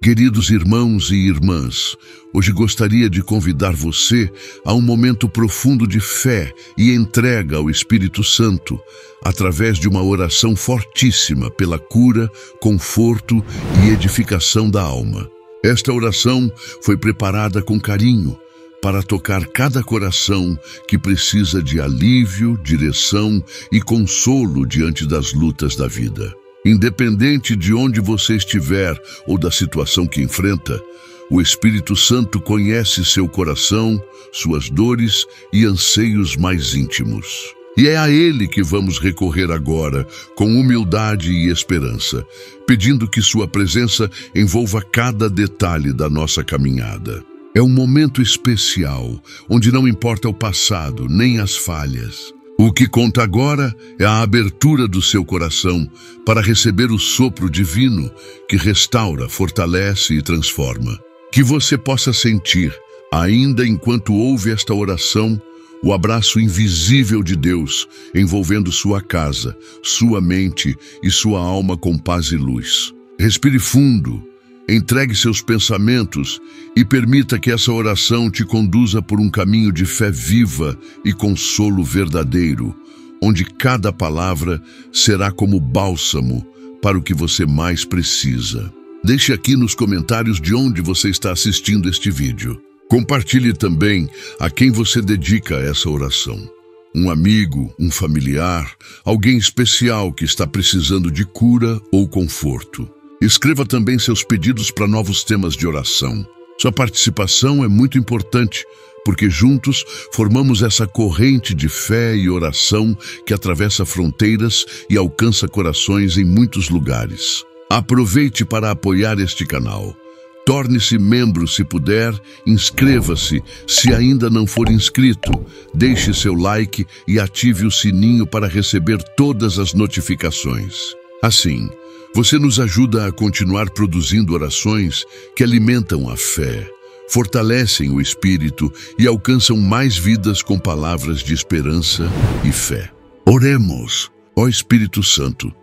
Queridos irmãos e irmãs, hoje gostaria de convidar você a um momento profundo de fé e entrega ao Espírito Santo, através de uma oração fortíssima pela cura, conforto e edificação da alma. Esta oração foi preparada com carinho para tocar cada coração que precisa de alívio, direção e consolo diante das lutas da vida. Independente de onde você estiver ou da situação que enfrenta, o Espírito Santo conhece seu coração, suas dores e anseios mais íntimos. E é a Ele que vamos recorrer agora, com humildade e esperança, pedindo que sua presença envolva cada detalhe da nossa caminhada. É um momento especial, onde não importa o passado, nem as falhas. O que conta agora é a abertura do seu coração para receber o sopro divino que restaura, fortalece e transforma. Que você possa sentir, ainda enquanto ouve esta oração, o abraço invisível de Deus envolvendo sua casa, sua mente e sua alma com paz e luz. Respire fundo, entregue seus pensamentos e permita que essa oração te conduza por um caminho de fé viva e consolo verdadeiro, onde cada palavra será como bálsamo para o que você mais precisa. Deixe aqui nos comentários de onde você está assistindo este vídeo. Compartilhe também a quem você dedica essa oração. Um amigo, um familiar, alguém especial que está precisando de cura ou conforto. Escreva também seus pedidos para novos temas de oração. Sua participação é muito importante, porque juntos formamos essa corrente de fé e oração que atravessa fronteiras e alcança corações em muitos lugares. Aproveite para apoiar este canal. Torne-se membro se puder, inscreva-se se ainda não for inscrito, deixe seu like e ative o sininho para receber todas as notificações. Assim, você nos ajuda a continuar produzindo orações que alimentam a fé, fortalecem o espírito e alcançam mais vidas com palavras de esperança e fé. Oremos, ó Espírito Santo,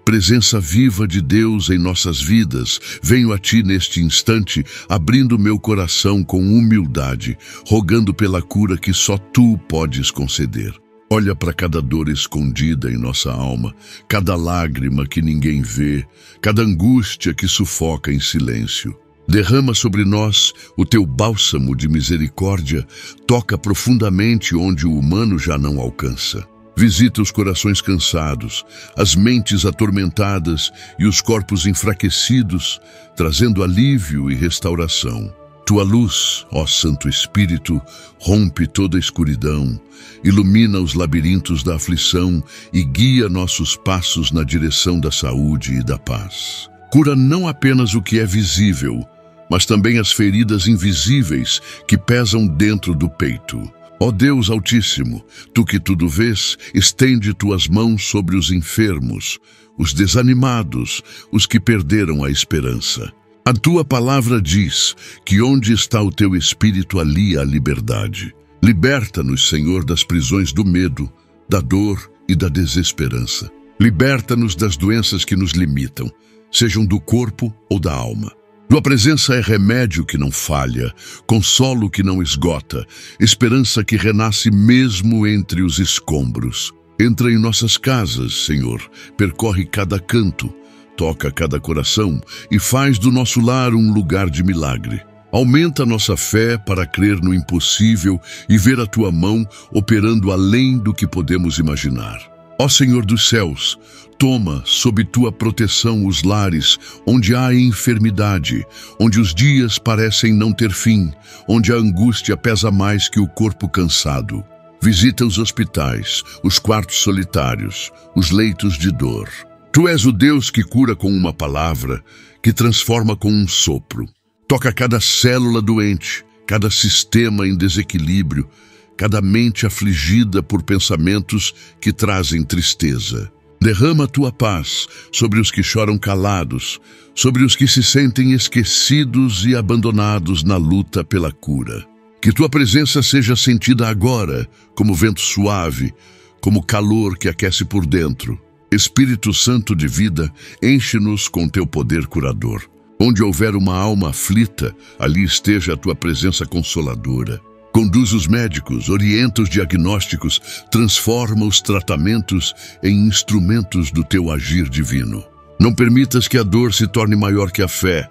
presença viva de Deus em nossas vidas, venho a Ti neste instante, abrindo meu coração com humildade, rogando pela cura que só Tu podes conceder. Olha para cada dor escondida em nossa alma, cada lágrima que ninguém vê, cada angústia que sufoca em silêncio. Derrama sobre nós o Teu bálsamo de misericórdia, toca profundamente onde o humano já não alcança. Visita os corações cansados, as mentes atormentadas e os corpos enfraquecidos, trazendo alívio e restauração. Tua luz, ó Santo Espírito, rompe toda a escuridão, ilumina os labirintos da aflição e guia nossos passos na direção da saúde e da paz. Cura não apenas o que é visível, mas também as feridas invisíveis que pesam dentro do peito. Ó Deus Altíssimo, Tu que tudo vês, estende Tuas mãos sobre os enfermos, os desanimados, os que perderam a esperança. A Tua palavra diz que onde está o Teu Espírito, ali há liberdade. Liberta-nos, Senhor, das prisões do medo, da dor e da desesperança. Liberta-nos das doenças que nos limitam, sejam do corpo ou da alma. Tua presença é remédio que não falha, consolo que não esgota, esperança que renasce mesmo entre os escombros. Entra em nossas casas, Senhor, percorre cada canto, toca cada coração e faz do nosso lar um lugar de milagre. Aumenta nossa fé para crer no impossível e ver a Tua mão operando além do que podemos imaginar. Ó Senhor dos céus, toma sob Tua proteção os lares onde há enfermidade, onde os dias parecem não ter fim, onde a angústia pesa mais que o corpo cansado. Visita os hospitais, os quartos solitários, os leitos de dor. Tu és o Deus que cura com uma palavra, que transforma com um sopro. Toca cada célula doente, cada sistema em desequilíbrio, cada mente afligida por pensamentos que trazem tristeza. Derrama a Tua paz sobre os que choram calados, sobre os que se sentem esquecidos e abandonados na luta pela cura. Que Tua presença seja sentida agora, como vento suave, como calor que aquece por dentro. Espírito Santo de vida, enche-nos com Teu poder curador. Onde houver uma alma aflita, ali esteja a tua presença consoladora. Conduz os médicos, orienta os diagnósticos, transforma os tratamentos em instrumentos do teu agir divino. Não permitas que a dor se torne maior que a fé,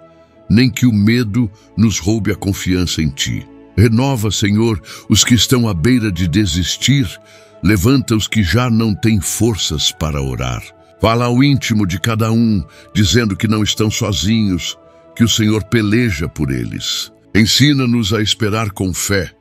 nem que o medo nos roube a confiança em ti. Renova, Senhor, os que estão à beira de desistir, levanta os que já não têm forças para orar. Fala ao íntimo de cada um, dizendo que não estão sozinhos, que o Senhor peleja por eles. Ensina-nos a esperar com fé,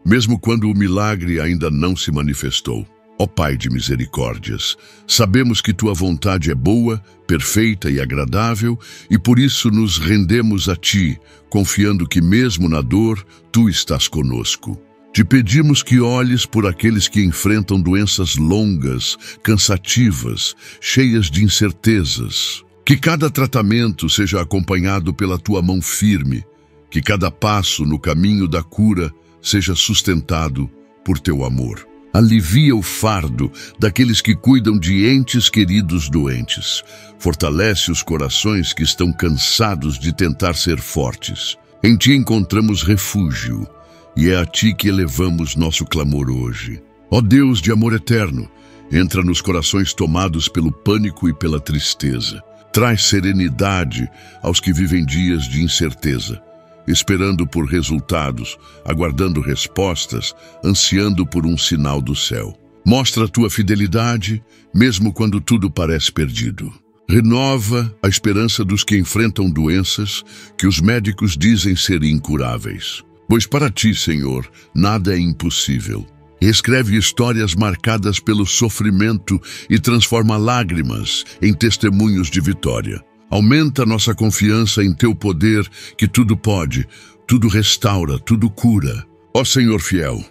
mesmo quando o milagre ainda não se manifestou. Ó Pai de misericórdias, sabemos que Tua vontade é boa, perfeita e agradável, e por isso nos rendemos a Ti, confiando que mesmo na dor, Tu estás conosco. Te pedimos que olhes por aqueles que enfrentam doenças longas, cansativas, cheias de incertezas. Que cada tratamento seja acompanhado pela Tua mão firme, que cada passo no caminho da cura seja sustentado por Teu amor. Alivia o fardo daqueles que cuidam de entes queridos doentes. Fortalece os corações que estão cansados de tentar ser fortes. Em Ti encontramos refúgio, e é a Ti que elevamos nosso clamor hoje. Ó Deus de amor eterno, entra nos corações tomados pelo pânico e pela tristeza. Traz serenidade aos que vivem dias de incerteza, esperando por resultados, aguardando respostas, ansiando por um sinal do céu. Mostra a Tua fidelidade, mesmo quando tudo parece perdido. Renova a esperança dos que enfrentam doenças que os médicos dizem ser incuráveis. Pois para Ti, Senhor, nada é impossível. Escreve histórias marcadas pelo sofrimento e transforma lágrimas em testemunhos de vitória. Aumenta nossa confiança em Teu poder, que tudo pode, tudo restaura, tudo cura. Ó Senhor fiel,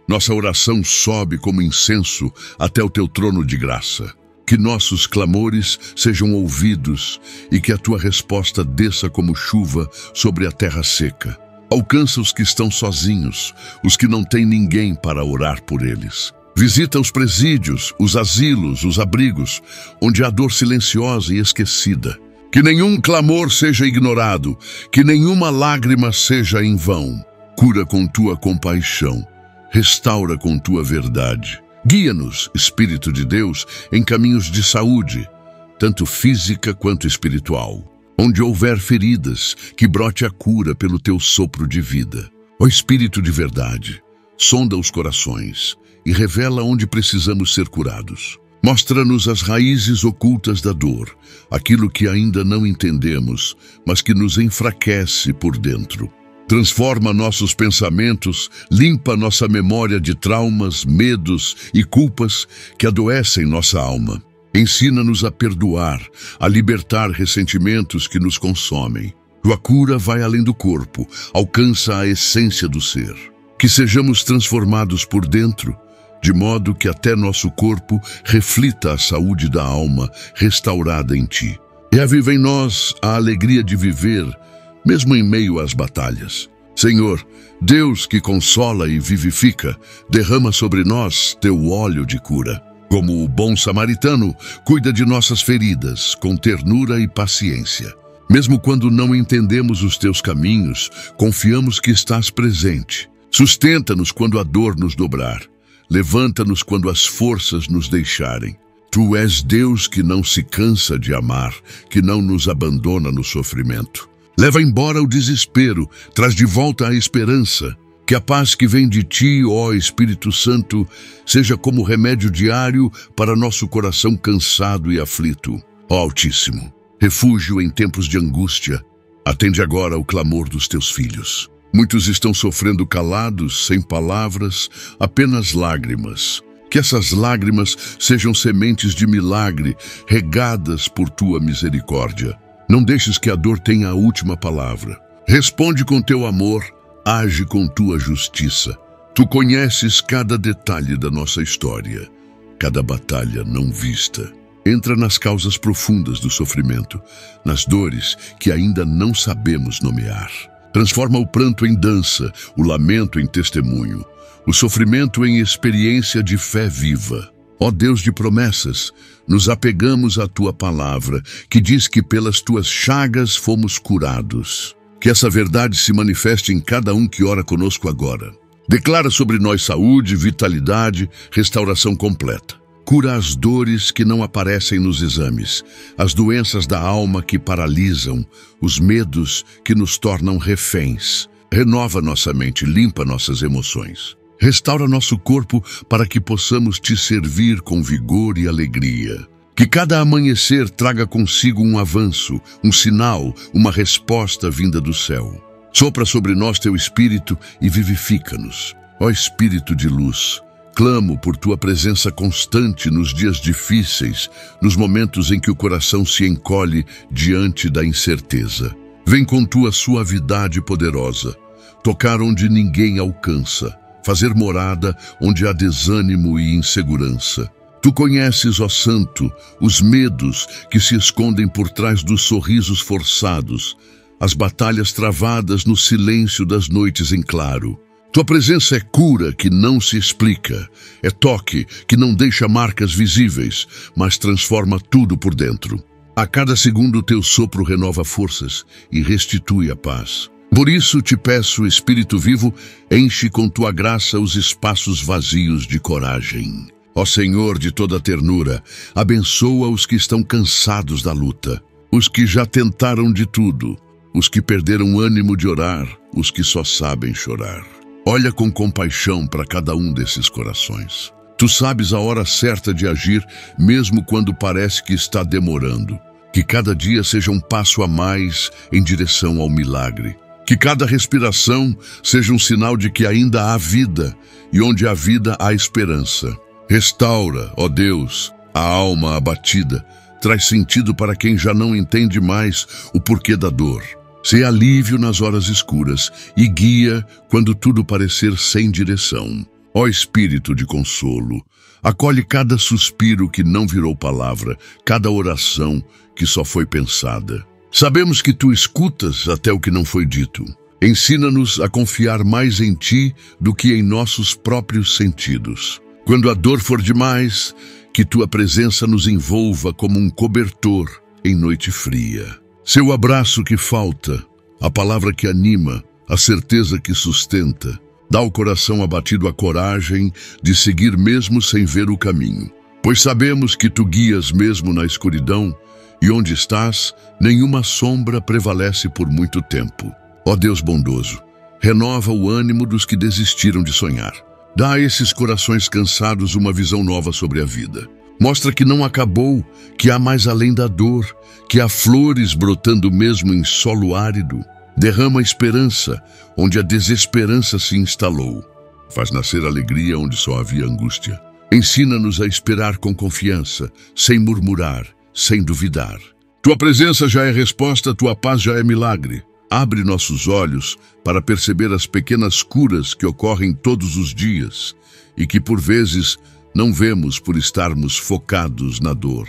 nossa oração sobe como incenso até o Teu trono de graça. Que nossos clamores sejam ouvidos e que a Tua resposta desça como chuva sobre a terra seca. Alcança os que estão sozinhos, os que não têm ninguém para orar por eles. Visita os presídios, os asilos, os abrigos, onde há dor silenciosa e esquecida. Que nenhum clamor seja ignorado, que nenhuma lágrima seja em vão. Cura com Tua compaixão, restaura com Tua verdade. Guia-nos, Espírito de Deus, em caminhos de saúde, tanto física quanto espiritual. Onde houver feridas, que brote a cura pelo Teu sopro de vida. Ó Espírito de verdade, sonda os corações e revela onde precisamos ser curados. Mostra-nos as raízes ocultas da dor, aquilo que ainda não entendemos, mas que nos enfraquece por dentro. Transforma nossos pensamentos, limpa nossa memória de traumas, medos e culpas que adoecem nossa alma. Ensina-nos a perdoar, a libertar ressentimentos que nos consomem. Tua cura vai além do corpo, alcança a essência do ser. Que sejamos transformados por dentro, de modo que até nosso corpo reflita a saúde da alma restaurada em Ti. E aviva em nós a alegria de viver, mesmo em meio às batalhas. Senhor, Deus que consola e vivifica, derrama sobre nós Teu óleo de cura. Como o bom samaritano, cuida de nossas feridas com ternura e paciência. Mesmo quando não entendemos os Teus caminhos, confiamos que estás presente. Sustenta-nos quando a dor nos dobrar. Levanta-nos quando as forças nos deixarem. Tu és Deus que não se cansa de amar, que não nos abandona no sofrimento. Leva embora o desespero, traz de volta a esperança. Que a paz que vem de Ti, ó Espírito Santo, seja como remédio diário para nosso coração cansado e aflito. Ó Altíssimo, refúgio em tempos de angústia, atende agora o clamor dos Teus filhos. Muitos estão sofrendo calados, sem palavras, apenas lágrimas. Que essas lágrimas sejam sementes de milagre, regadas por Tua misericórdia. Não deixes que a dor tenha a última palavra. Responde com Teu amor, age com Tua justiça. Tu conheces cada detalhe da nossa história, cada batalha não vista. Entra nas causas profundas do sofrimento, nas dores que ainda não sabemos nomear. Transforma o pranto em dança, o lamento em testemunho, o sofrimento em experiência de fé viva. Ó Deus de promessas, nos apegamos à tua palavra, que diz que pelas tuas chagas fomos curados. Que essa verdade se manifeste em cada um que ora conosco agora. Declara sobre nós saúde, vitalidade, restauração completa. Cura as dores que não aparecem nos exames, as doenças da alma que paralisam, os medos que nos tornam reféns. Renova nossa mente, limpa nossas emoções. Restaura nosso corpo para que possamos te servir com vigor e alegria. Que cada amanhecer traga consigo um avanço, um sinal, uma resposta vinda do céu. Sopra sobre nós teu Espírito e vivifica-nos. Ó Espírito de luz, clamo por tua presença constante nos dias difíceis, nos momentos em que o coração se encolhe diante da incerteza. Vem com tua suavidade poderosa, tocar onde ninguém alcança, fazer morada onde há desânimo e insegurança. Tu conheces, ó Santo, os medos que se escondem por trás dos sorrisos forçados, as batalhas travadas no silêncio das noites em claro. Tua presença é cura que não se explica, é toque que não deixa marcas visíveis, mas transforma tudo por dentro. A cada segundo teu sopro renova forças e restitui a paz. Por isso te peço, Espírito vivo, enche com tua graça os espaços vazios de coragem. Ó Senhor de toda ternura, abençoa os que estão cansados da luta, os que já tentaram de tudo, os que perderam ânimo de orar, os que só sabem chorar. Olha com compaixão para cada um desses corações. Tu sabes a hora certa de agir, mesmo quando parece que está demorando. Que cada dia seja um passo a mais em direção ao milagre. Que cada respiração seja um sinal de que ainda há vida, e onde há vida há esperança. Restaura, ó Deus, a alma abatida, traz sentido para quem já não entende mais o porquê da dor. Sê alívio nas horas escuras e guia quando tudo parecer sem direção. Ó Espírito de consolo, acolhe cada suspiro que não virou palavra, cada oração que só foi pensada. Sabemos que tu escutas até o que não foi dito. Ensina-nos a confiar mais em ti do que em nossos próprios sentidos. Quando a dor for demais, que tua presença nos envolva como um cobertor em noite fria. Seu abraço que falta, a palavra que anima, a certeza que sustenta, dá ao coração abatido a coragem de seguir mesmo sem ver o caminho. Pois sabemos que tu guias mesmo na escuridão, e onde estás, nenhuma sombra prevalece por muito tempo. Ó Deus bondoso, renova o ânimo dos que desistiram de sonhar. Dá a esses corações cansados uma visão nova sobre a vida. Mostra que não acabou, que há mais além da dor, que há flores brotando mesmo em solo árido. Derrama esperança onde a desesperança se instalou. Faz nascer alegria onde só havia angústia. Ensina-nos a esperar com confiança, sem murmurar, sem duvidar. Tua presença já é resposta, tua paz já é milagre. Abre nossos olhos para perceber as pequenas curas que ocorrem todos os dias e que por vezes não vemos por estarmos focados na dor.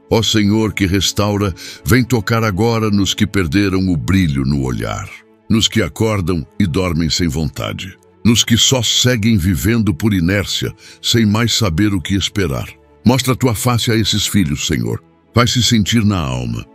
Ó Senhor que restaura, vem tocar agora nos que perderam o brilho no olhar, nos que acordam e dormem sem vontade, nos que só seguem vivendo por inércia, sem mais saber o que esperar. Mostra a tua face a esses filhos, Senhor. Faz-se sentir na alma,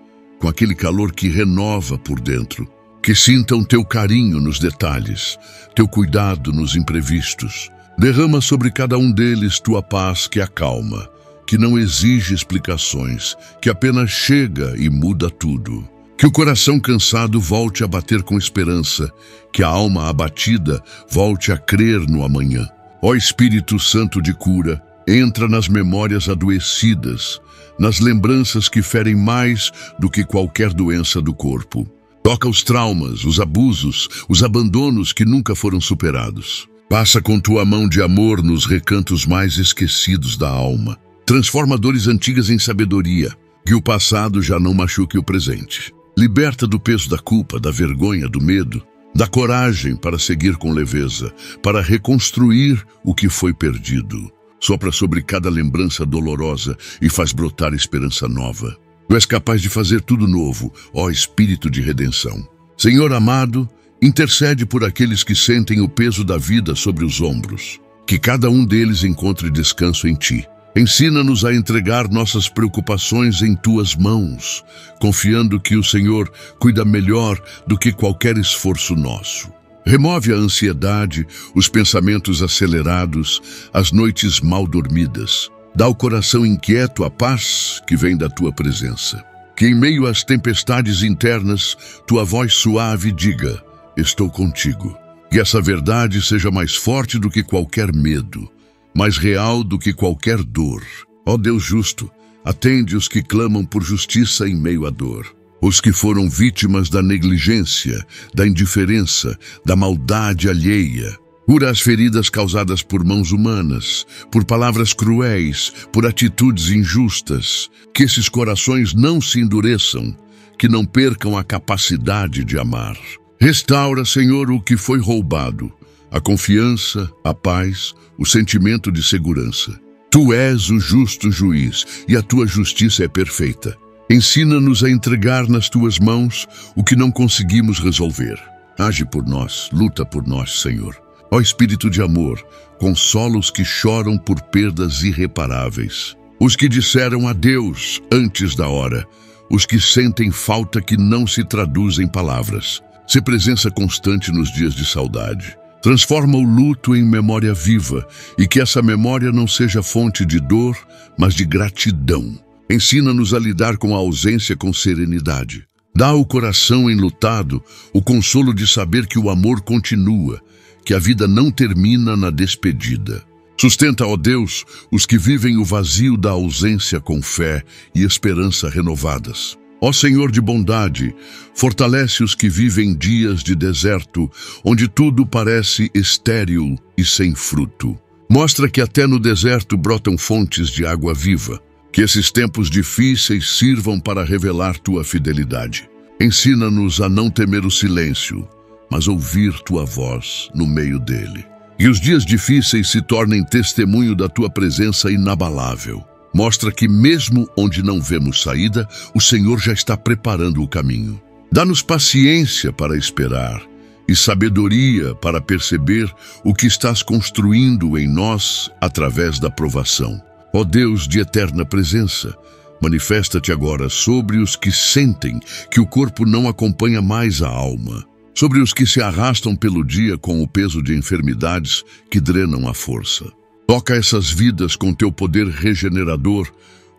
com aquele calor que renova por dentro. Que sintam teu carinho nos detalhes, teu cuidado nos imprevistos. Derrama sobre cada um deles tua paz que acalma, que não exige explicações, que apenas chega e muda tudo. Que o coração cansado volte a bater com esperança, que a alma abatida volte a crer no amanhã. Ó Espírito Santo de cura, entra nas memórias adoecidas, nas lembranças que ferem mais do que qualquer doença do corpo. Toca os traumas, os abusos, os abandonos que nunca foram superados. Passa com tua mão de amor nos recantos mais esquecidos da alma. Transforma dores antigas em sabedoria, que o passado já não machuque o presente. Liberta do peso da culpa, da vergonha, do medo. Dá coragem para seguir com leveza, para reconstruir o que foi perdido. Sopra sobre cada lembrança dolorosa e faz brotar esperança nova. Tu és capaz de fazer tudo novo, ó Espírito de redenção. Senhor amado, intercede por aqueles que sentem o peso da vida sobre os ombros. Que cada um deles encontre descanso em ti. Ensina-nos a entregar nossas preocupações em Tuas mãos, confiando que o Senhor cuida melhor do que qualquer esforço nosso. Remove a ansiedade, os pensamentos acelerados, as noites mal dormidas. Dá ao coração inquieto a paz que vem da Tua presença. Que em meio às tempestades internas, Tua voz suave diga: estou contigo. Que essa verdade seja mais forte do que qualquer medo, mais real do que qualquer dor. Ó Deus justo, atende os que clamam por justiça em meio à dor. Os que foram vítimas da negligência, da indiferença, da maldade alheia. Cura as feridas causadas por mãos humanas, por palavras cruéis, por atitudes injustas. Que esses corações não se endureçam, que não percam a capacidade de amar. Restaura, Senhor, o que foi roubado, a confiança, a paz, o sentimento de segurança. Tu és o justo juiz e a Tua justiça é perfeita. Ensina-nos a entregar nas Tuas mãos o que não conseguimos resolver. Age por nós, luta por nós, Senhor. Ó Espírito de amor, consola os que choram por perdas irreparáveis. Os que disseram adeus antes da hora. Os que sentem falta que não se traduz em palavras. Se presença constante nos dias de saudade. Transforma o luto em memória viva e que essa memória não seja fonte de dor, mas de gratidão. Ensina-nos a lidar com a ausência com serenidade. Dá ao coração enlutado o consolo de saber que o amor continua, que a vida não termina na despedida. Sustenta, ó Deus, os que vivem o vazio da ausência com fé e esperança renovadas. Ó Senhor de bondade, fortalece os que vivem dias de deserto, onde tudo parece estéril e sem fruto. Mostra que até no deserto brotam fontes de água viva. Que esses tempos difíceis sirvam para revelar Tua fidelidade. Ensina-nos a não temer o silêncio, mas ouvir Tua voz no meio dele. Que os dias difíceis se tornem testemunho da Tua presença inabalável. Mostra que mesmo onde não vemos saída, o Senhor já está preparando o caminho. Dá-nos paciência para esperar e sabedoria para perceber o que estás construindo em nós através da provação. Ó Deus de eterna presença, manifesta-te agora sobre os que sentem que o corpo não acompanha mais a alma, sobre os que se arrastam pelo dia com o peso de enfermidades que drenam a força. Toca essas vidas com Teu poder regenerador,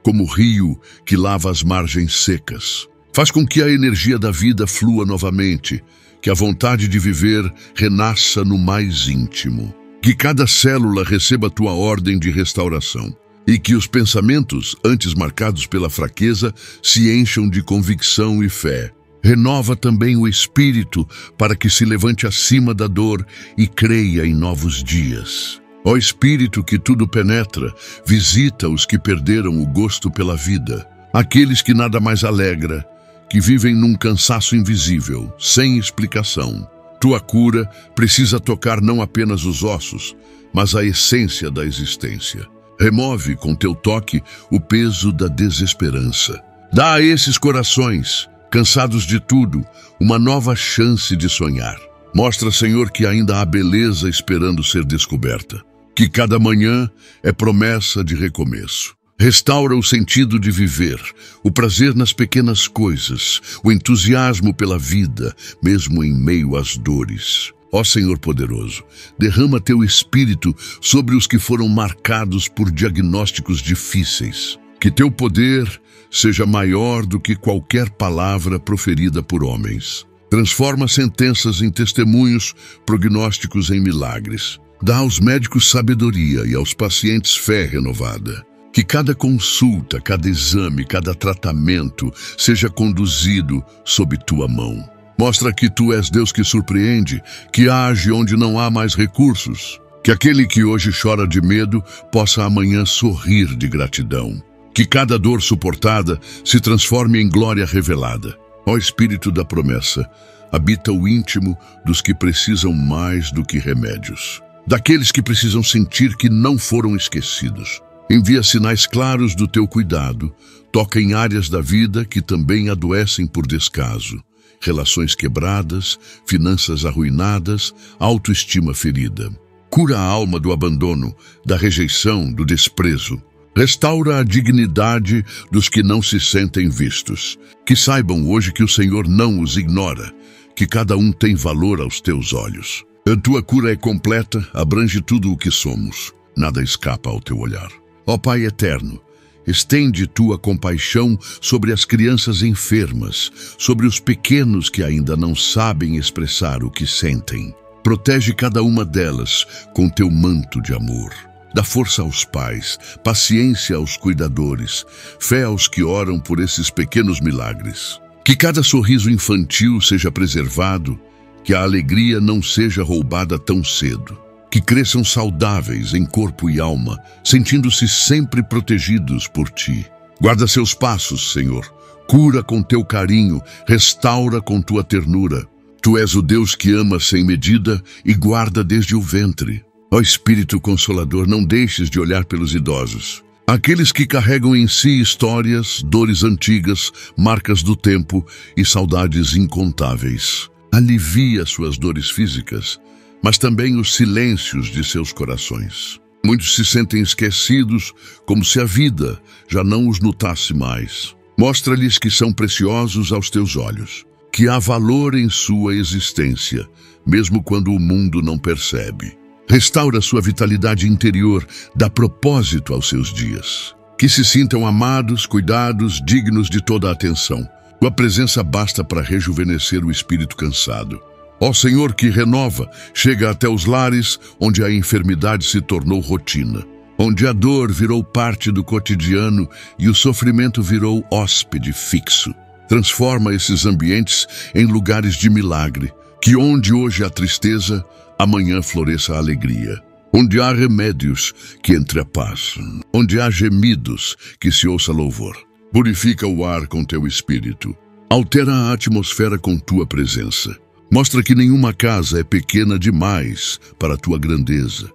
como rio que lava as margens secas. Faz com que a energia da vida flua novamente, que a vontade de viver renasça no mais íntimo. Que cada célula receba Tua ordem de restauração. E que os pensamentos, antes marcados pela fraqueza, se encham de convicção e fé. Renova também o espírito para que se levante acima da dor e creia em novos dias. Ó Espírito que tudo penetra, visita os que perderam o gosto pela vida, aqueles que nada mais alegra, que vivem num cansaço invisível, sem explicação. Tua cura precisa tocar não apenas os ossos, mas a essência da existência. Remove com Teu toque o peso da desesperança. Dá a esses corações, cansados de tudo, uma nova chance de sonhar. Mostra, Senhor, que ainda há beleza esperando ser descoberta. Que cada manhã é promessa de recomeço. Restaura o sentido de viver, o prazer nas pequenas coisas, o entusiasmo pela vida, mesmo em meio às dores. Ó Senhor poderoso, derrama Teu Espírito sobre os que foram marcados por diagnósticos difíceis. Que Teu poder seja maior do que qualquer palavra proferida por homens. Transforma sentenças em testemunhos, prognósticos em milagres. Dá aos médicos sabedoria e aos pacientes fé renovada. Que cada consulta, cada exame, cada tratamento seja conduzido sob Tua mão. Mostra que Tu és Deus que surpreende, que age onde não há mais recursos. Que aquele que hoje chora de medo possa amanhã sorrir de gratidão. Que cada dor suportada se transforme em glória revelada. Ó Espírito da promessa, habita o íntimo dos que precisam mais do que remédios. Daqueles que precisam sentir que não foram esquecidos. Envia sinais claros do Teu cuidado, toca em áreas da vida que também adoecem por descaso. Relações quebradas, finanças arruinadas, autoestima ferida. Cura a alma do abandono, da rejeição, do desprezo. Restaura a dignidade dos que não se sentem vistos. Que saibam hoje que o Senhor não os ignora, que cada um tem valor aos teus olhos. A tua cura é completa, abrange tudo o que somos. Nada escapa ao teu olhar. Ó Pai eterno, estende tua compaixão sobre as crianças enfermas, sobre os pequenos que ainda não sabem expressar o que sentem. Protege cada uma delas com teu manto de amor. Dá força aos pais, paciência aos cuidadores, fé aos que oram por esses pequenos milagres. Que cada sorriso infantil seja preservado, que a alegria não seja roubada tão cedo. Que cresçam saudáveis em corpo e alma, sentindo-se sempre protegidos por Ti. Guarda seus passos, Senhor. Cura com teu carinho, restaura com tua ternura. Tu és o Deus que ama sem medida e guarda desde o ventre. Ó Espírito Consolador, não deixes de olhar pelos idosos. Aqueles que carregam em si histórias, dores antigas, marcas do tempo e saudades incontáveis. Alivia suas dores físicas, mas também os silêncios de seus corações. Muitos se sentem esquecidos, como se a vida já não os notasse mais. Mostra-lhes que são preciosos aos teus olhos, que há valor em sua existência, mesmo quando o mundo não percebe. Restaura sua vitalidade interior, dá propósito aos seus dias. Que se sintam amados, cuidados, dignos de toda a atenção. Tua presença basta para rejuvenescer o espírito cansado. Ó Senhor que renova, chega até os lares onde a enfermidade se tornou rotina, onde a dor virou parte do cotidiano e o sofrimento virou hóspede fixo. Transforma esses ambientes em lugares de milagre, que onde hoje há tristeza, amanhã floresça a alegria. Onde há remédios, que entre a paz. Onde há gemidos, que se ouça louvor. Purifica o ar com teu espírito. Altera a atmosfera com tua presença. Mostra que nenhuma casa é pequena demais para a tua grandeza,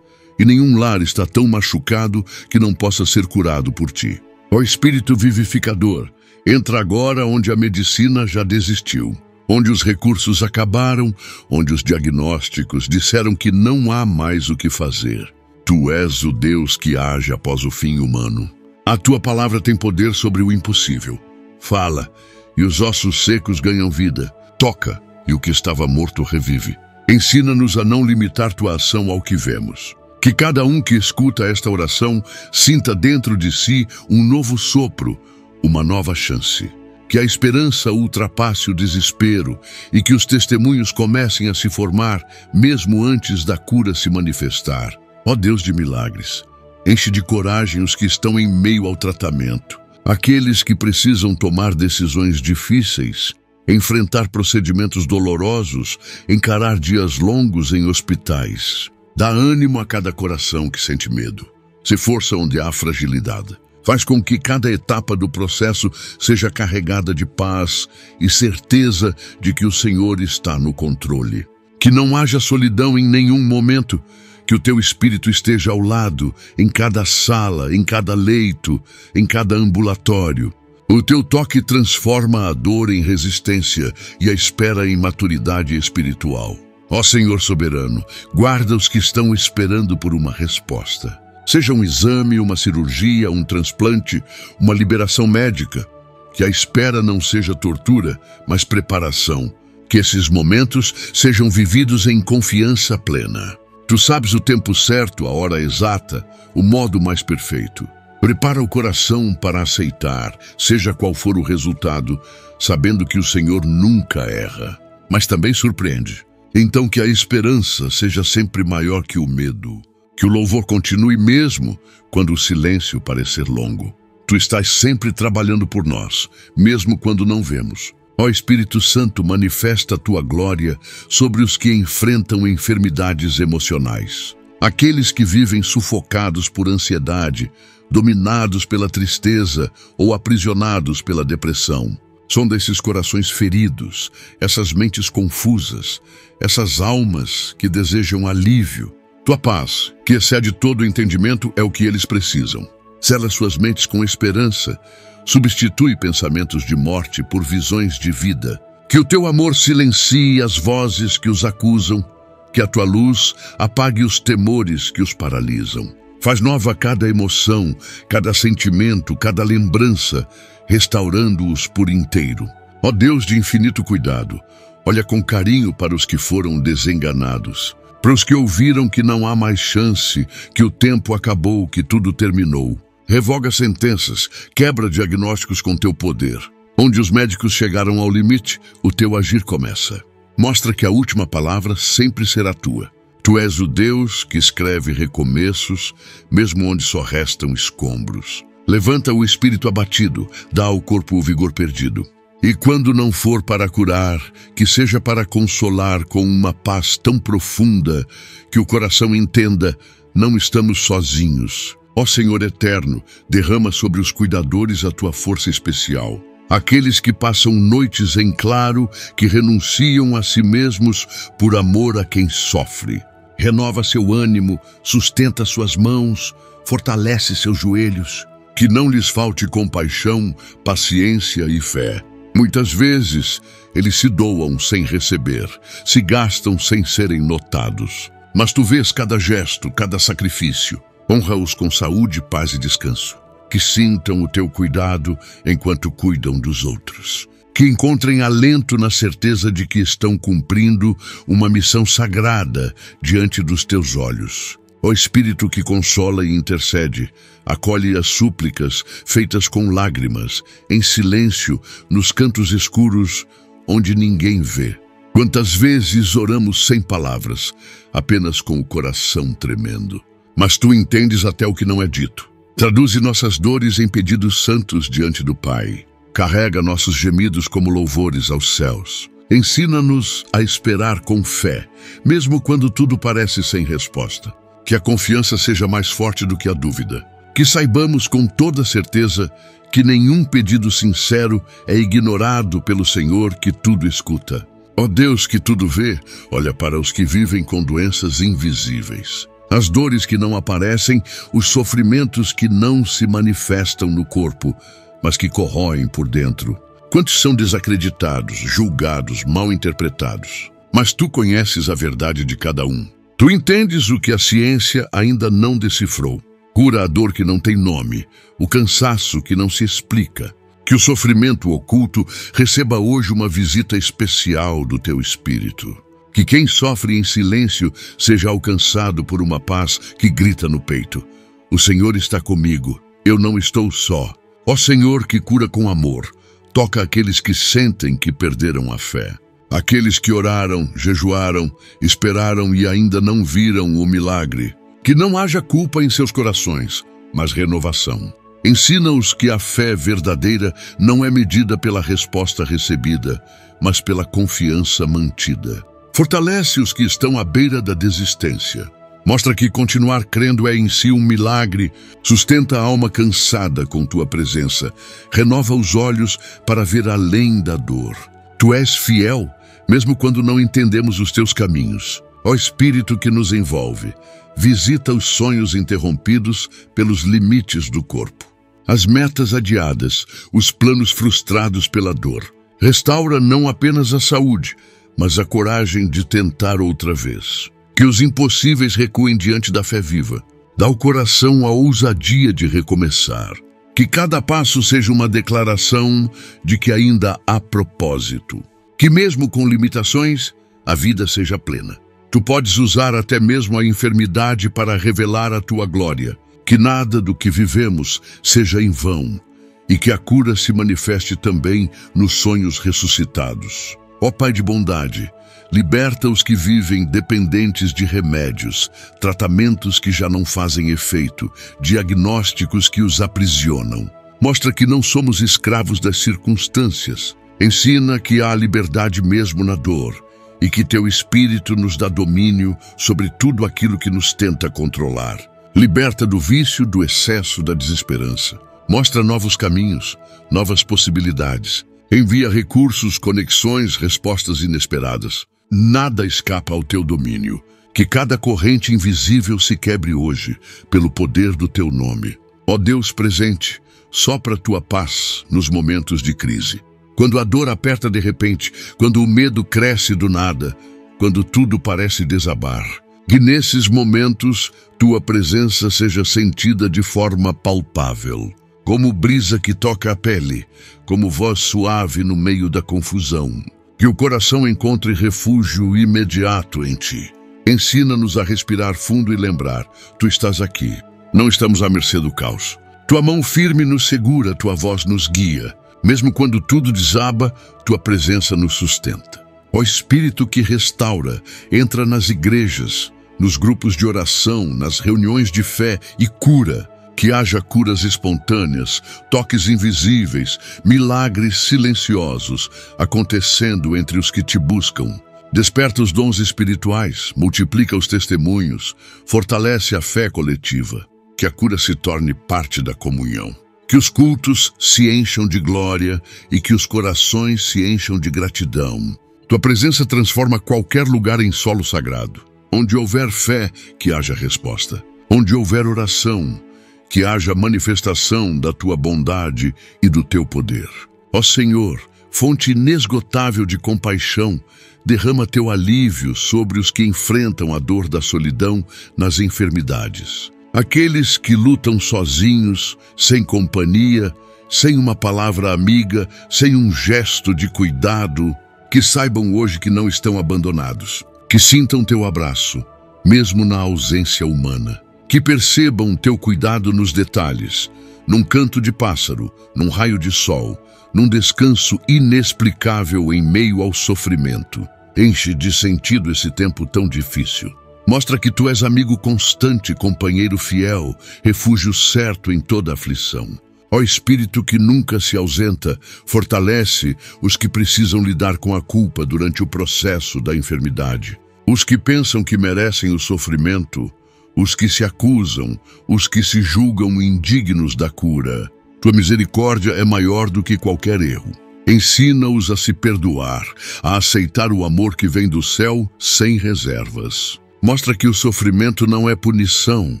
e nenhum lar está tão machucado que não possa ser curado por ti. Ó Espírito vivificador, entra agora onde a medicina já desistiu, onde os recursos acabaram, onde os diagnósticos disseram que não há mais o que fazer. Tu és o Deus que age após o fim humano. A tua palavra tem poder sobre o impossível. Fala, e os ossos secos ganham vida. Toca, e o que estava morto revive. Ensina-nos a não limitar tua ação ao que vemos. Que cada um que escuta esta oração sinta dentro de si um novo sopro, uma nova chance. Que a esperança ultrapasse o desespero e que os testemunhos comecem a se formar mesmo antes da cura se manifestar. Ó Deus de milagres, enche de coragem os que estão em meio ao tratamento, aqueles que precisam tomar decisões difíceis, enfrentar procedimentos dolorosos, encarar dias longos em hospitais. Dá ânimo a cada coração que sente medo. Se força onde há fragilidade. Faz com que cada etapa do processo seja carregada de paz e certeza de que o Senhor está no controle. Que não haja solidão em nenhum momento, que o teu Espírito esteja ao lado, em cada sala, em cada leito, em cada ambulatório. O teu toque transforma a dor em resistência e a espera em maturidade espiritual. Ó Senhor soberano, guarda os que estão esperando por uma resposta. Seja um exame, uma cirurgia, um transplante, uma liberação médica. Que a espera não seja tortura, mas preparação. Que esses momentos sejam vividos em confiança plena. Tu sabes o tempo certo, a hora exata, o modo mais perfeito. Prepara o coração para aceitar, seja qual for o resultado, sabendo que o Senhor nunca erra, mas também surpreende. Então que a esperança seja sempre maior que o medo. Que o louvor continue mesmo quando o silêncio parecer longo. Tu estás sempre trabalhando por nós, mesmo quando não vemos. Ó Espírito Santo, manifesta a tua glória sobre os que enfrentam enfermidades emocionais. Aqueles que vivem sufocados por ansiedade, dominados pela tristeza ou aprisionados pela depressão. Sonda esses corações feridos, essas mentes confusas, essas almas que desejam alívio. Tua paz, que excede todo o entendimento, é o que eles precisam. Sela suas mentes com esperança, substitui pensamentos de morte por visões de vida. Que o teu amor silencie as vozes que os acusam, que a tua luz apague os temores que os paralisam. Faz nova cada emoção, cada sentimento, cada lembrança, restaurando-os por inteiro. Ó Deus de infinito cuidado, olha com carinho para os que foram desenganados, para os que ouviram que não há mais chance, que o tempo acabou, que tudo terminou. Revoga sentenças, quebra diagnósticos com teu poder. Onde os médicos chegaram ao limite, o teu agir começa. Mostra que a última palavra sempre será tua. Tu és o Deus que escreve recomeços, mesmo onde só restam escombros. Levanta o espírito abatido, dá ao corpo o vigor perdido. E quando não for para curar, que seja para consolar com uma paz tão profunda que o coração entenda, não estamos sozinhos. Ó Senhor eterno, derrama sobre os cuidadores a tua força especial. Aqueles que passam noites em claro, que renunciam a si mesmos por amor a quem sofre. Renova seu ânimo, sustenta suas mãos, fortalece seus joelhos. Que não lhes falte compaixão, paciência e fé. Muitas vezes, eles se doam sem receber, se gastam sem serem notados. Mas tu vês cada gesto, cada sacrifício. Honra-os com saúde, paz e descanso. Que sintam o teu cuidado enquanto cuidam dos outros. Que encontrem alento na certeza de que estão cumprindo uma missão sagrada diante dos teus olhos. Ó Espírito que consola e intercede, acolhe as súplicas feitas com lágrimas, em silêncio, nos cantos escuros, onde ninguém vê. Quantas vezes oramos sem palavras, apenas com o coração tremendo. Mas tu entendes até o que não é dito. Traduze nossas dores em pedidos santos diante do Pai. Carrega nossos gemidos como louvores aos céus. Ensina-nos a esperar com fé, mesmo quando tudo parece sem resposta. Que a confiança seja mais forte do que a dúvida. Que saibamos com toda certeza que nenhum pedido sincero é ignorado pelo Senhor que tudo escuta. Ó Deus que tudo vê, olha para os que vivem com doenças invisíveis. As dores que não aparecem, os sofrimentos que não se manifestam no corpo, mas que corroem por dentro. Quantos são desacreditados, julgados, mal interpretados? Mas tu conheces a verdade de cada um. Tu entendes o que a ciência ainda não decifrou. Cura a dor que não tem nome, o cansaço que não se explica. Que o sofrimento oculto receba hoje uma visita especial do teu Espírito. Que quem sofre em silêncio seja alcançado por uma paz que grita no peito. O Senhor está comigo, eu não estou só. Ó Senhor que cura com amor, toca aqueles que sentem que perderam a fé. Aqueles que oraram, jejuaram, esperaram e ainda não viram o milagre. Que não haja culpa em seus corações, mas renovação. Ensina-os que a fé verdadeira não é medida pela resposta recebida, mas pela confiança mantida. Fortalece os que estão à beira da desistência. Mostra que continuar crendo é em si um milagre. Sustenta a alma cansada com tua presença. Renova os olhos para ver além da dor. Tu és fiel, mesmo quando não entendemos os teus caminhos. Ó Espírito que nos envolve, visita os sonhos interrompidos pelos limites do corpo. As metas adiadas, os planos frustrados pela dor. Restaura não apenas a saúde, mas a coragem de tentar outra vez. Que os impossíveis recuem diante da fé viva. Dá ao coração a ousadia de recomeçar. Que cada passo seja uma declaração de que ainda há propósito. Que mesmo com limitações, a vida seja plena. Tu podes usar até mesmo a enfermidade para revelar a tua glória. Que nada do que vivemos seja em vão. E que a cura se manifeste também nos sonhos ressuscitados. Ó Pai de bondade, liberta os que vivem dependentes de remédios, tratamentos que já não fazem efeito, diagnósticos que os aprisionam. Mostra que não somos escravos das circunstâncias. Ensina que há liberdade mesmo na dor e que teu Espírito nos dá domínio sobre tudo aquilo que nos tenta controlar. Liberta do vício, do excesso, da desesperança. Mostra novos caminhos, novas possibilidades. Envia recursos, conexões, respostas inesperadas. Nada escapa ao teu domínio. Que cada corrente invisível se quebre hoje, pelo poder do teu nome. Ó Deus presente, sopra tua paz nos momentos de crise. Quando a dor aperta de repente, quando o medo cresce do nada, quando tudo parece desabar. Que nesses momentos tua presença seja sentida de forma palpável, como brisa que toca a pele, como voz suave no meio da confusão. Que o coração encontre refúgio imediato em ti. Ensina-nos a respirar fundo e lembrar, tu estás aqui. Não estamos à mercê do caos. Tua mão firme nos segura, tua voz nos guia. Mesmo quando tudo desaba, tua presença nos sustenta. Ó Espírito que restaura, entra nas igrejas, nos grupos de oração, nas reuniões de fé e cura. Que haja curas espontâneas, toques invisíveis, milagres silenciosos acontecendo entre os que te buscam. Desperta os dons espirituais, multiplica os testemunhos, fortalece a fé coletiva. Que a cura se torne parte da comunhão. Que os cultos se encham de glória e que os corações se encham de gratidão. Tua presença transforma qualquer lugar em solo sagrado. Onde houver fé, que haja resposta. Onde houver oração, que haja manifestação da tua bondade e do teu poder. Ó Senhor, fonte inesgotável de compaixão, derrama teu alívio sobre os que enfrentam a dor da solidão nas enfermidades. Aqueles que lutam sozinhos, sem companhia, sem uma palavra amiga, sem um gesto de cuidado, que saibam hoje que não estão abandonados. Que sintam teu abraço, mesmo na ausência humana. Que percebam teu cuidado nos detalhes, num canto de pássaro, num raio de sol, num descanso inexplicável em meio ao sofrimento. Enche de sentido esse tempo tão difícil. Mostra que tu és amigo constante, companheiro fiel, refúgio certo em toda aflição. Ó Espírito que nunca se ausenta, fortalece os que precisam lidar com a culpa durante o processo da enfermidade. Os que pensam que merecem o sofrimento, os que se acusam, os que se julgam indignos da cura. Tua misericórdia é maior do que qualquer erro. Ensina-os a se perdoar, a aceitar o amor que vem do céu sem reservas. Mostra que o sofrimento não é punição,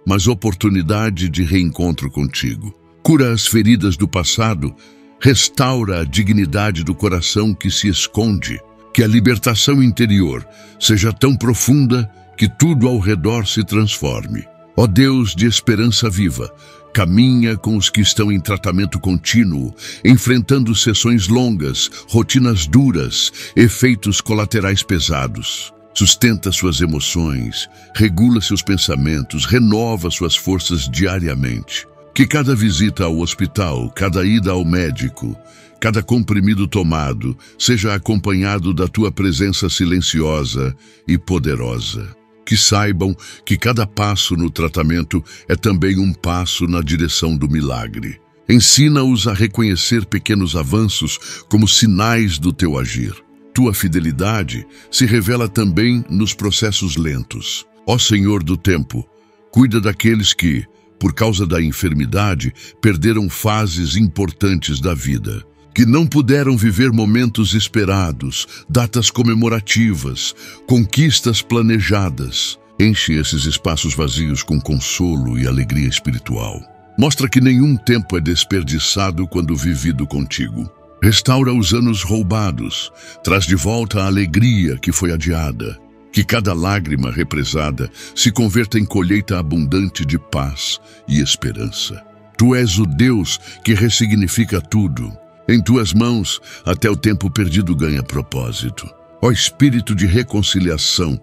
mas oportunidade de reencontro contigo. Cura as feridas do passado, restaura a dignidade do coração que se esconde. Que a libertação interior seja tão profunda que tudo ao redor se transforme. Ó Deus de esperança viva, caminha com os que estão em tratamento contínuo, enfrentando sessões longas, rotinas duras, efeitos colaterais pesados. Sustenta suas emoções, regula seus pensamentos, renova suas forças diariamente. Que cada visita ao hospital, cada ida ao médico, cada comprimido tomado, seja acompanhado da tua presença silenciosa e poderosa. Que saibam que cada passo no tratamento é também um passo na direção do milagre. Ensina-os a reconhecer pequenos avanços como sinais do teu agir. Tua fidelidade se revela também nos processos lentos. Ó Senhor do tempo, cuida daqueles que, por causa da enfermidade, perderam fases importantes da vida. Que não puderam viver momentos esperados, datas comemorativas, conquistas planejadas. Enche esses espaços vazios com consolo e alegria espiritual. Mostra que nenhum tempo é desperdiçado quando vivido contigo. Restaura os anos roubados, traz de volta a alegria que foi adiada. Que cada lágrima represada se converta em colheita abundante de paz e esperança. Tu és o Deus que ressignifica tudo. Em tuas mãos, até o tempo perdido ganha propósito. Ó Espírito de reconciliação,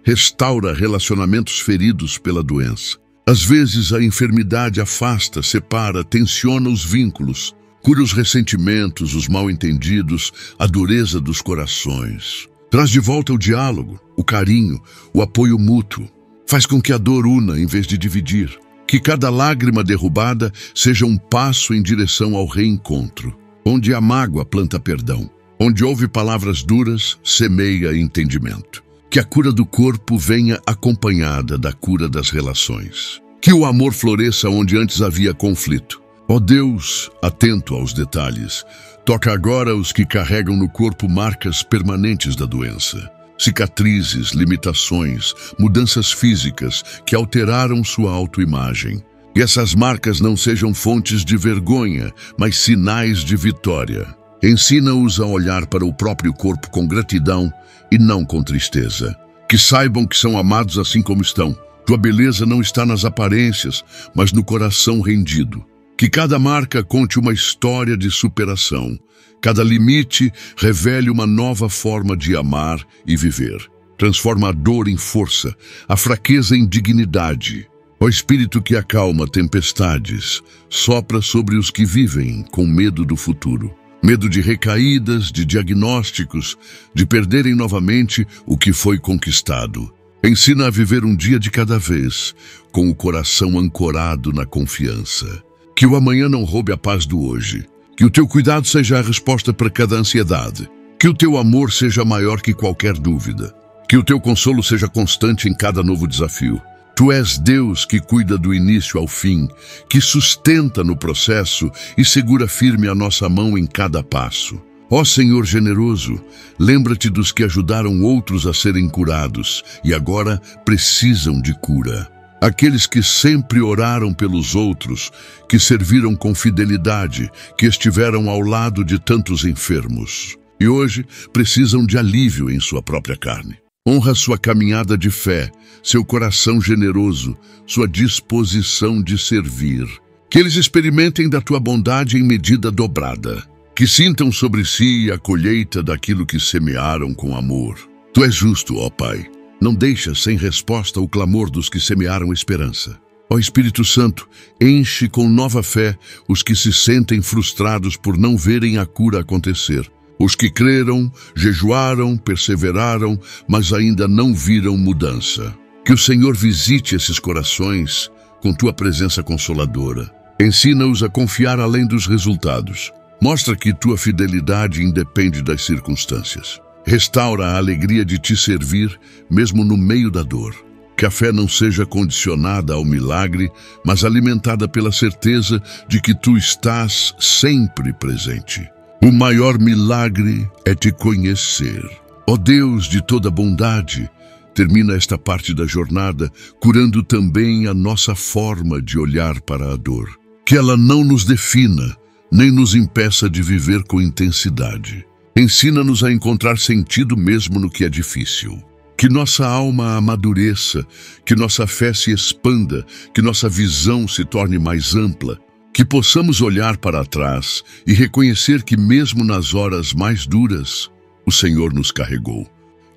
restaura relacionamentos feridos pela doença. Às vezes a enfermidade afasta, separa, tensiona os vínculos, cura os ressentimentos, os mal-entendidos, a dureza dos corações. Traz de volta o diálogo, o carinho, o apoio mútuo. Faz com que a dor una em vez de dividir. Que cada lágrima derrubada seja um passo em direção ao reencontro. Onde há mágoa, planta perdão. Onde houve palavras duras, semeia entendimento. Que a cura do corpo venha acompanhada da cura das relações. Que o amor floresça onde antes havia conflito. Ó Deus, atento aos detalhes, toca agora os que carregam no corpo marcas permanentes da doença. Cicatrizes, limitações, mudanças físicas que alteraram sua autoimagem. Que essas marcas não sejam fontes de vergonha, mas sinais de vitória. Ensina-os a olhar para o próprio corpo com gratidão e não com tristeza. Que saibam que são amados assim como estão. Tua beleza não está nas aparências, mas no coração rendido. Que cada marca conte uma história de superação. Cada limite revele uma nova forma de amar e viver. Transforma a dor em força, a fraqueza em dignidade. Ó Espírito que acalma tempestades, sopra sobre os que vivem com medo do futuro. Medo de recaídas, de diagnósticos, de perderem novamente o que foi conquistado. Ensina a viver um dia de cada vez, com o coração ancorado na confiança. Que o amanhã não roube a paz do hoje. Que o teu cuidado seja a resposta para cada ansiedade. Que o teu amor seja maior que qualquer dúvida. Que o teu consolo seja constante em cada novo desafio. Tu és Deus que cuida do início ao fim, que sustenta no processo e segura firme a nossa mão em cada passo. Ó Senhor generoso, lembra-te dos que ajudaram outros a serem curados e agora precisam de cura. Aqueles que sempre oraram pelos outros, que serviram com fidelidade, que estiveram ao lado de tantos enfermos e hoje precisam de alívio em sua própria carne. Honra sua caminhada de fé, seu coração generoso, sua disposição de servir. Que eles experimentem da tua bondade em medida dobrada. Que sintam sobre si a colheita daquilo que semearam com amor. Tu és justo, ó Pai. Não deixas sem resposta o clamor dos que semearam esperança. Ó Espírito Santo, enche com nova fé os que se sentem frustrados por não verem a cura acontecer. Os que creram, jejuaram, perseveraram, mas ainda não viram mudança. Que o Senhor visite esses corações com tua presença consoladora. Ensina-os a confiar além dos resultados. Mostra que tua fidelidade independe das circunstâncias. Restaura a alegria de te servir, mesmo no meio da dor. Que a fé não seja condicionada ao milagre, mas alimentada pela certeza de que tu estás sempre presente. O maior milagre é te conhecer. Ó Deus de toda bondade, termina esta parte da jornada curando também a nossa forma de olhar para a dor. Que ela não nos defina, nem nos impeça de viver com intensidade. Ensina-nos a encontrar sentido mesmo no que é difícil. Que nossa alma amadureça, que nossa fé se expanda, que nossa visão se torne mais ampla. Que possamos olhar para trás e reconhecer que mesmo nas horas mais duras, o Senhor nos carregou.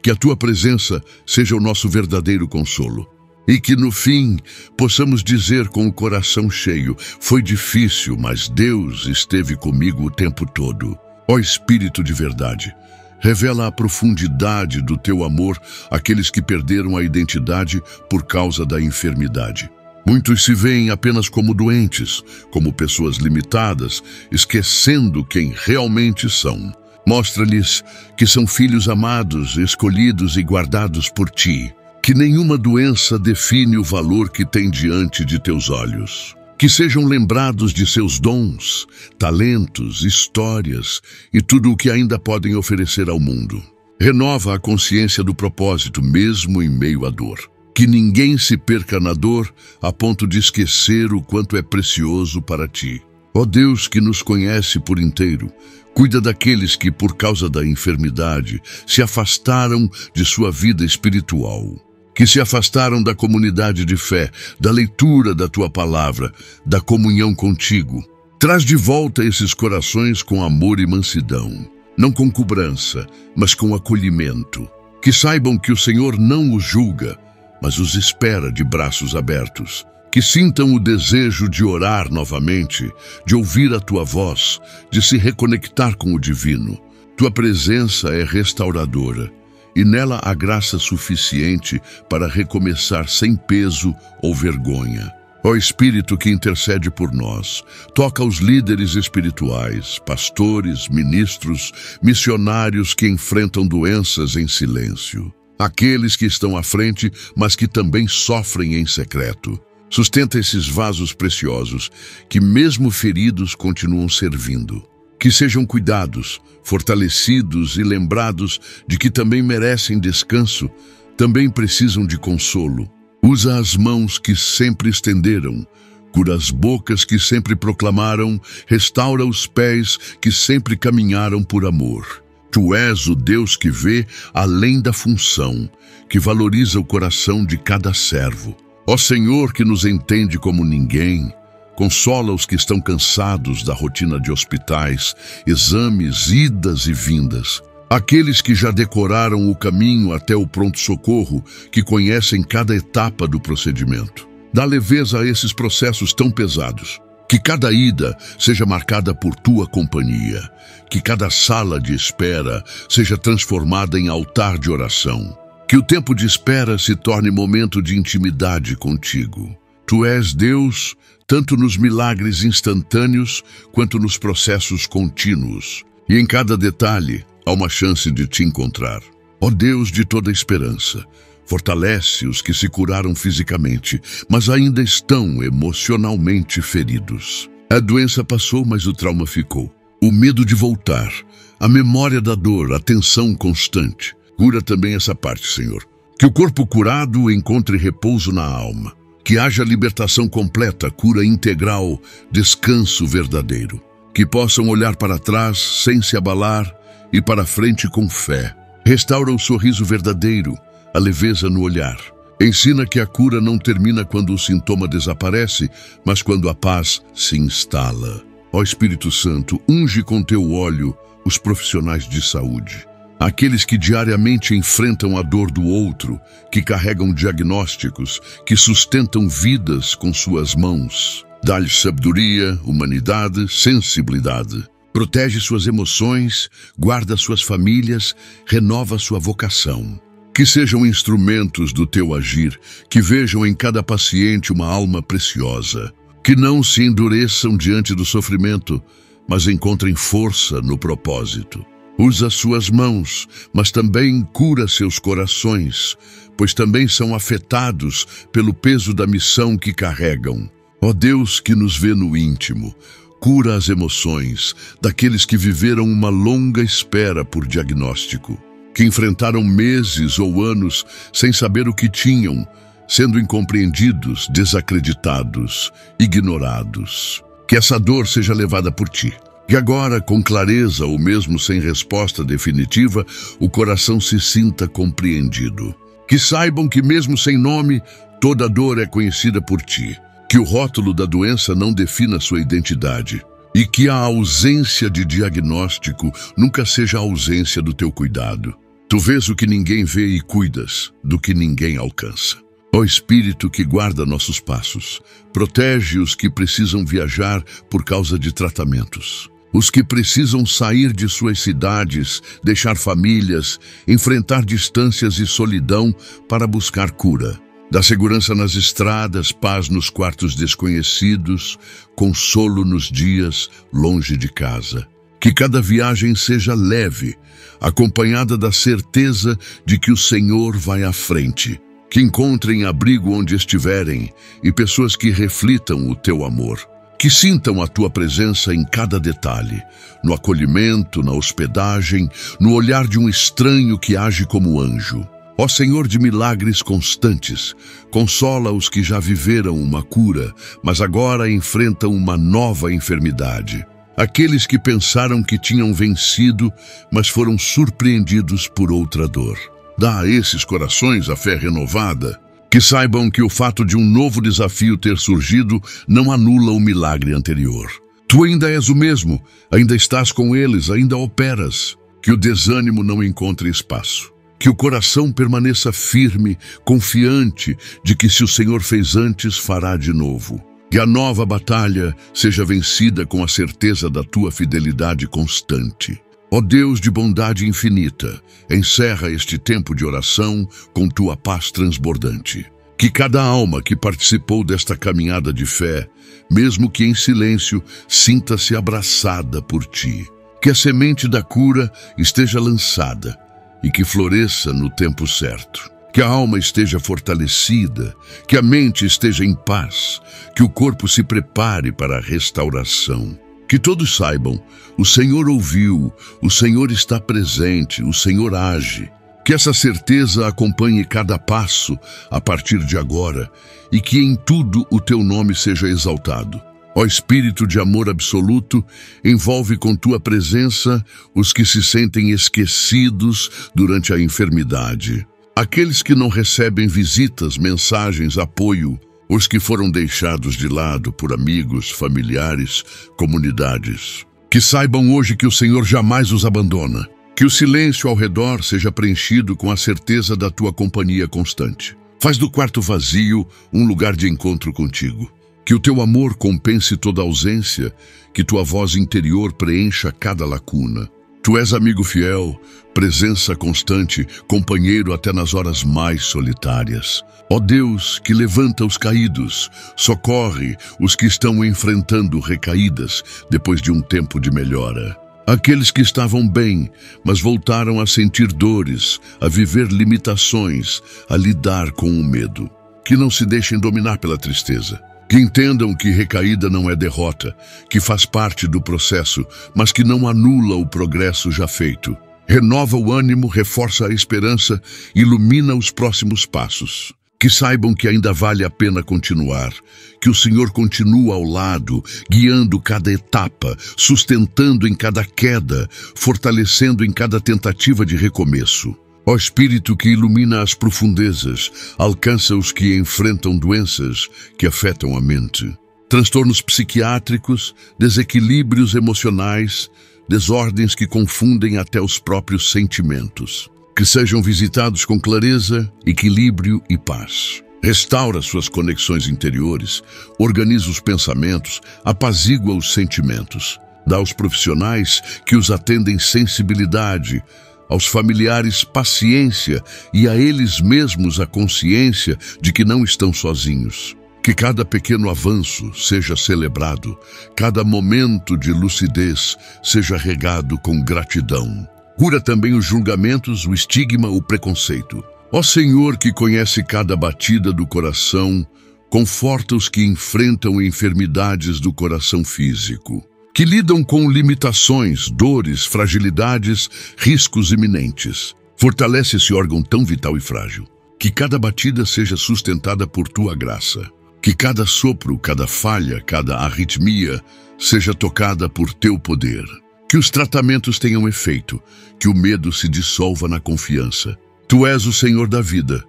Que a tua presença seja o nosso verdadeiro consolo. E que no fim possamos dizer com o coração cheio, foi difícil, mas Deus esteve comigo o tempo todo. Ó Espírito de verdade, revela a profundidade do teu amor àqueles que perderam a identidade por causa da enfermidade. Muitos se veem apenas como doentes, como pessoas limitadas, esquecendo quem realmente são. Mostra-lhes que são filhos amados, escolhidos e guardados por ti. Que nenhuma doença define o valor que tem diante de teus olhos. Que sejam lembrados de seus dons, talentos, histórias e tudo o que ainda podem oferecer ao mundo. Renova a consciência do propósito, mesmo em meio à dor. Que ninguém se perca na dor a ponto de esquecer o quanto é precioso para ti. Ó Deus que nos conhece por inteiro, cuida daqueles que, por causa da enfermidade, se afastaram de sua vida espiritual. Que se afastaram da comunidade de fé, da leitura da tua palavra, da comunhão contigo. Traz de volta esses corações com amor e mansidão, não com cobrança, mas com acolhimento. Que saibam que o Senhor não os julga, mas os espera de braços abertos. Que sintam o desejo de orar novamente, de ouvir a tua voz, de se reconectar com o divino. Tua presença é restauradora, e nela há graça suficiente para recomeçar sem peso ou vergonha. Ó Espírito que intercede por nós, toca os líderes espirituais, pastores, ministros, missionários que enfrentam doenças em silêncio. Aqueles que estão à frente, mas que também sofrem em secreto. Sustenta esses vasos preciosos, que mesmo feridos continuam servindo. Que sejam cuidados, fortalecidos e lembrados de que também merecem descanso, também precisam de consolo. Usa as mãos que sempre estenderam, cura as bocas que sempre proclamaram, restaura os pés que sempre caminharam por amor. Tu és o Deus que vê além da função, que valoriza o coração de cada servo. Ó Senhor, que nos entende como ninguém, consola os que estão cansados da rotina de hospitais, exames, idas e vindas. Aqueles que já decoraram o caminho até o pronto-socorro, que conhecem cada etapa do procedimento. Dá leveza a esses processos tão pesados. Que cada ida seja marcada por tua companhia. Que cada sala de espera seja transformada em altar de oração. Que o tempo de espera se torne momento de intimidade contigo. Tu és Deus, tanto nos milagres instantâneos quanto nos processos contínuos. E em cada detalhe há uma chance de te encontrar. Ó Deus de toda esperança, fortalece os que se curaram fisicamente, mas ainda estão emocionalmente feridos. A doença passou, mas o trauma ficou. O medo de voltar, a memória da dor, a tensão constante. Cura também essa parte, Senhor. Que o corpo curado encontre repouso na alma. Que haja libertação completa, cura integral, descanso verdadeiro. Que possam olhar para trás sem se abalar e para frente com fé. Restaura o sorriso verdadeiro, a leveza no olhar. Ensina que a cura não termina quando o sintoma desaparece, mas quando a paz se instala. Ó Espírito Santo, unge com teu óleo os profissionais de saúde. Aqueles que diariamente enfrentam a dor do outro, que carregam diagnósticos, que sustentam vidas com suas mãos. Dá-lhes sabedoria, humanidade, sensibilidade. Protege suas emoções, guarda suas famílias, renova sua vocação. Que sejam instrumentos do teu agir, que vejam em cada paciente uma alma preciosa. Que não se endureçam diante do sofrimento, mas encontrem força no propósito. Usa suas mãos, mas também cura seus corações, pois também são afetados pelo peso da missão que carregam. Ó Deus que nos vê no íntimo, cura as emoções daqueles que viveram uma longa espera por diagnóstico, que enfrentaram meses ou anos sem saber o que tinham, sendo incompreendidos, desacreditados, ignorados. Que essa dor seja levada por ti. Que agora, com clareza ou mesmo sem resposta definitiva, o coração se sinta compreendido. Que saibam que mesmo sem nome, toda dor é conhecida por ti. Que o rótulo da doença não defina sua identidade. E que a ausência de diagnóstico nunca seja a ausência do teu cuidado. Tu vês o que ninguém vê e cuidas do que ninguém alcança. Ó Espírito que guarda nossos passos, protege os que precisam viajar por causa de tratamentos. Os que precisam sair de suas cidades, deixar famílias, enfrentar distâncias e solidão para buscar cura. Dá segurança nas estradas, paz nos quartos desconhecidos, consolo nos dias longe de casa. Que cada viagem seja leve, acompanhada da certeza de que o Senhor vai à frente. Que encontrem abrigo onde estiverem e pessoas que reflitam o teu amor. Que sintam a tua presença em cada detalhe, no acolhimento, na hospedagem, no olhar de um estranho que age como anjo. Ó Senhor de milagres constantes, consola os que já viveram uma cura, mas agora enfrentam uma nova enfermidade. Aqueles que pensaram que tinham vencido, mas foram surpreendidos por outra dor. Dá a esses corações a fé renovada, que saibam que o fato de um novo desafio ter surgido não anula o milagre anterior. Tu ainda és o mesmo, ainda estás com eles, ainda operas. Que o desânimo não encontre espaço. Que o coração permaneça firme, confiante de que se o Senhor fez antes, fará de novo. Que a nova batalha seja vencida com a certeza da tua fidelidade constante. Ó Deus de bondade infinita, encerra este tempo de oração com tua paz transbordante. Que cada alma que participou desta caminhada de fé, mesmo que em silêncio, sinta-se abraçada por ti. Que a semente da cura esteja lançada e que floresça no tempo certo. Que a alma esteja fortalecida, que a mente esteja em paz, que o corpo se prepare para a restauração. Que todos saibam, o Senhor ouviu, o Senhor está presente, o Senhor age. Que essa certeza acompanhe cada passo a partir de agora e que em tudo o teu nome seja exaltado. Ó Espírito de amor absoluto, envolve com tua presença os que se sentem esquecidos durante a enfermidade. Aqueles que não recebem visitas, mensagens, apoio, os que foram deixados de lado por amigos, familiares, comunidades. Que saibam hoje que o Senhor jamais os abandona. Que o silêncio ao redor seja preenchido com a certeza da tua companhia constante. Faz do quarto vazio um lugar de encontro contigo. Que o teu amor compense toda ausência, que tua voz interior preencha cada lacuna. Tu és amigo fiel, presença constante, companheiro até nas horas mais solitárias. Ó Deus, que levanta os caídos, socorre os que estão enfrentando recaídas depois de um tempo de melhora. Aqueles que estavam bem, mas voltaram a sentir dores, a viver limitações, a lidar com o medo. Que não se deixem dominar pela tristeza. Que entendam que recaída não é derrota, que faz parte do processo, mas que não anula o progresso já feito. Renova o ânimo, reforça a esperança, ilumina os próximos passos. Que saibam que ainda vale a pena continuar, que o Senhor continua ao lado, guiando cada etapa, sustentando em cada queda, fortalecendo em cada tentativa de recomeço. Ó Espírito que ilumina as profundezas, alcança os que enfrentam doenças que afetam a mente. Transtornos psiquiátricos, desequilíbrios emocionais, desordens que confundem até os próprios sentimentos. Que sejam visitados com clareza, equilíbrio e paz. Restaura suas conexões interiores, organiza os pensamentos, apazigua os sentimentos. Dá aos profissionais que os atendem sensibilidade, aos familiares paciência e a eles mesmos a consciência de que não estão sozinhos. Que cada pequeno avanço seja celebrado, cada momento de lucidez seja regado com gratidão. Cura também os julgamentos, o estigma, o preconceito. Ó Senhor, que conhece cada batida do coração, conforta os que enfrentam enfermidades do coração físico, que lidam com limitações, dores, fragilidades, riscos iminentes. Fortalece esse órgão tão vital e frágil. Que cada batida seja sustentada por tua graça. Que cada sopro, cada falha, cada arritmia seja tocada por teu poder. Que os tratamentos tenham efeito, que o medo se dissolva na confiança. Tu és o Senhor da vida,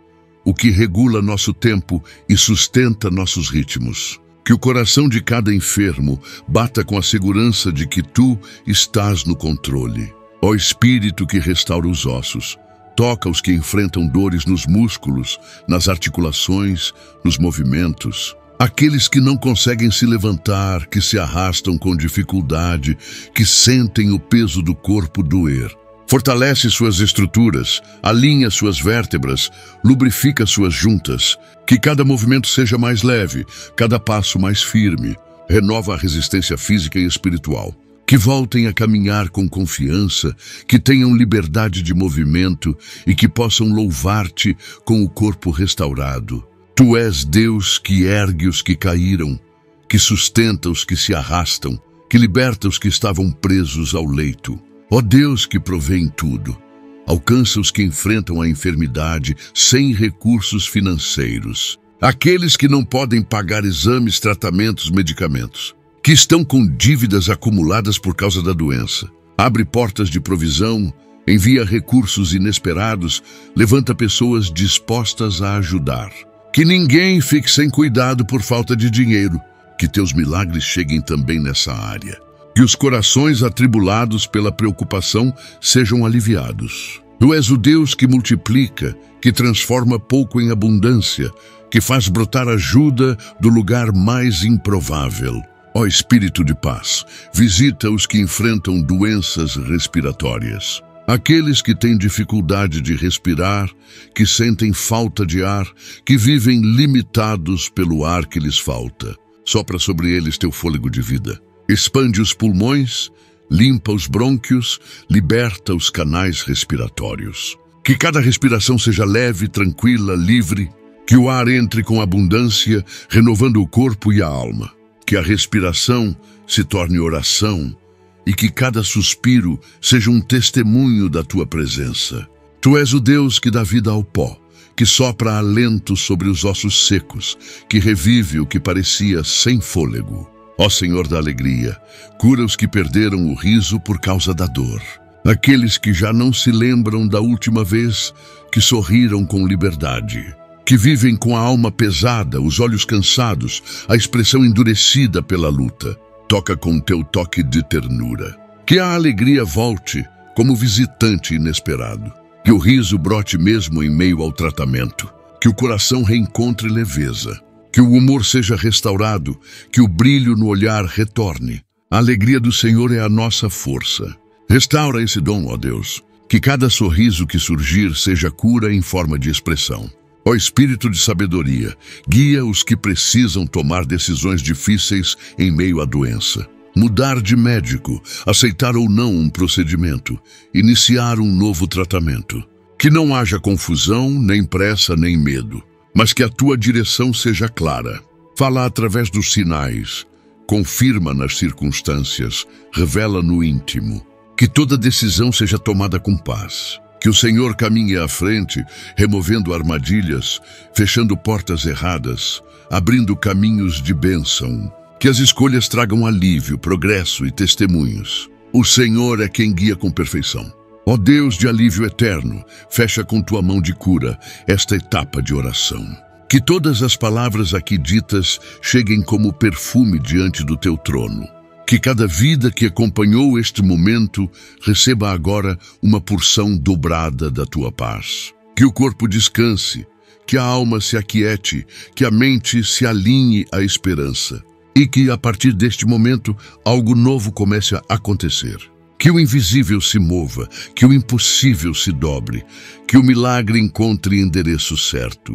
o que regula nosso tempo e sustenta nossos ritmos. Que o coração de cada enfermo bata com a segurança de que tu estás no controle. Ó Espírito que restaura os ossos, toca os que enfrentam dores nos músculos, nas articulações, nos movimentos. Aqueles que não conseguem se levantar, que se arrastam com dificuldade, que sentem o peso do corpo doer. Fortalece suas estruturas, alinha suas vértebras, lubrifica suas juntas. Que cada movimento seja mais leve, cada passo mais firme. Renova a resistência física e espiritual. Que voltem a caminhar com confiança, que tenham liberdade de movimento e que possam louvar-te com o corpo restaurado. Tu és Deus que ergue os que caíram, que sustenta os que se arrastam, que liberta os que estavam presos ao leito. Ó Deus que provê em tudo, alcança os que enfrentam a enfermidade sem recursos financeiros. Aqueles que não podem pagar exames, tratamentos, medicamentos. Que estão com dívidas acumuladas por causa da doença. Abre portas de provisão, envia recursos inesperados, levanta pessoas dispostas a ajudar. Que ninguém fique sem cuidado por falta de dinheiro. Que teus milagres cheguem também nessa área. Que os corações atribulados pela preocupação sejam aliviados. Tu és o Deus que multiplica, que transforma pouco em abundância, que faz brotar ajuda do lugar mais improvável. Ó Espírito de paz, visita os que enfrentam doenças respiratórias. Aqueles que têm dificuldade de respirar, que sentem falta de ar, que vivem limitados pelo ar que lhes falta. Sopra sobre eles teu fôlego de vida. Expande os pulmões, limpa os brônquios, liberta os canais respiratórios. Que cada respiração seja leve, tranquila, livre. Que o ar entre com abundância, renovando o corpo e a alma. Que a respiração se torne oração e que cada suspiro seja um testemunho da tua presença. Tu és o Deus que dá vida ao pó, que sopra alento sobre os ossos secos, que revive o que parecia sem fôlego. Ó Senhor da alegria, cura os que perderam o riso por causa da dor. Aqueles que já não se lembram da última vez que sorriram com liberdade. Que vivem com a alma pesada, os olhos cansados, a expressão endurecida pela luta. Toca com teu toque de ternura. Que a alegria volte como visitante inesperado. Que o riso brote mesmo em meio ao tratamento. Que o coração reencontre leveza. Que o humor seja restaurado. Que o brilho no olhar retorne. A alegria do Senhor é a nossa força. Restaura esse dom, ó Deus. Que cada sorriso que surgir seja cura em forma de expressão. Ó Espírito de sabedoria, guia os que precisam tomar decisões difíceis em meio à doença. Mudar de médico, aceitar ou não um procedimento, iniciar um novo tratamento. Que não haja confusão, nem pressa, nem medo, mas que a tua direção seja clara. Fala através dos sinais, confirma nas circunstâncias, revela no íntimo. Que toda decisão seja tomada com paz. Que o Senhor caminhe à frente, removendo armadilhas, fechando portas erradas, abrindo caminhos de bênção. Que as escolhas tragam alívio, progresso e testemunhos. O Senhor é quem guia com perfeição. Ó Deus de alívio eterno, fecha com tua mão de cura esta etapa de oração. Que todas as palavras aqui ditas cheguem como perfume diante do teu trono. Que cada vida que acompanhou este momento receba agora uma porção dobrada da tua paz. Que o corpo descanse, que a alma se aquiete, que a mente se alinhe à esperança. E que, a partir deste momento, algo novo comece a acontecer. Que o invisível se mova, que o impossível se dobre, que o milagre encontre endereço certo.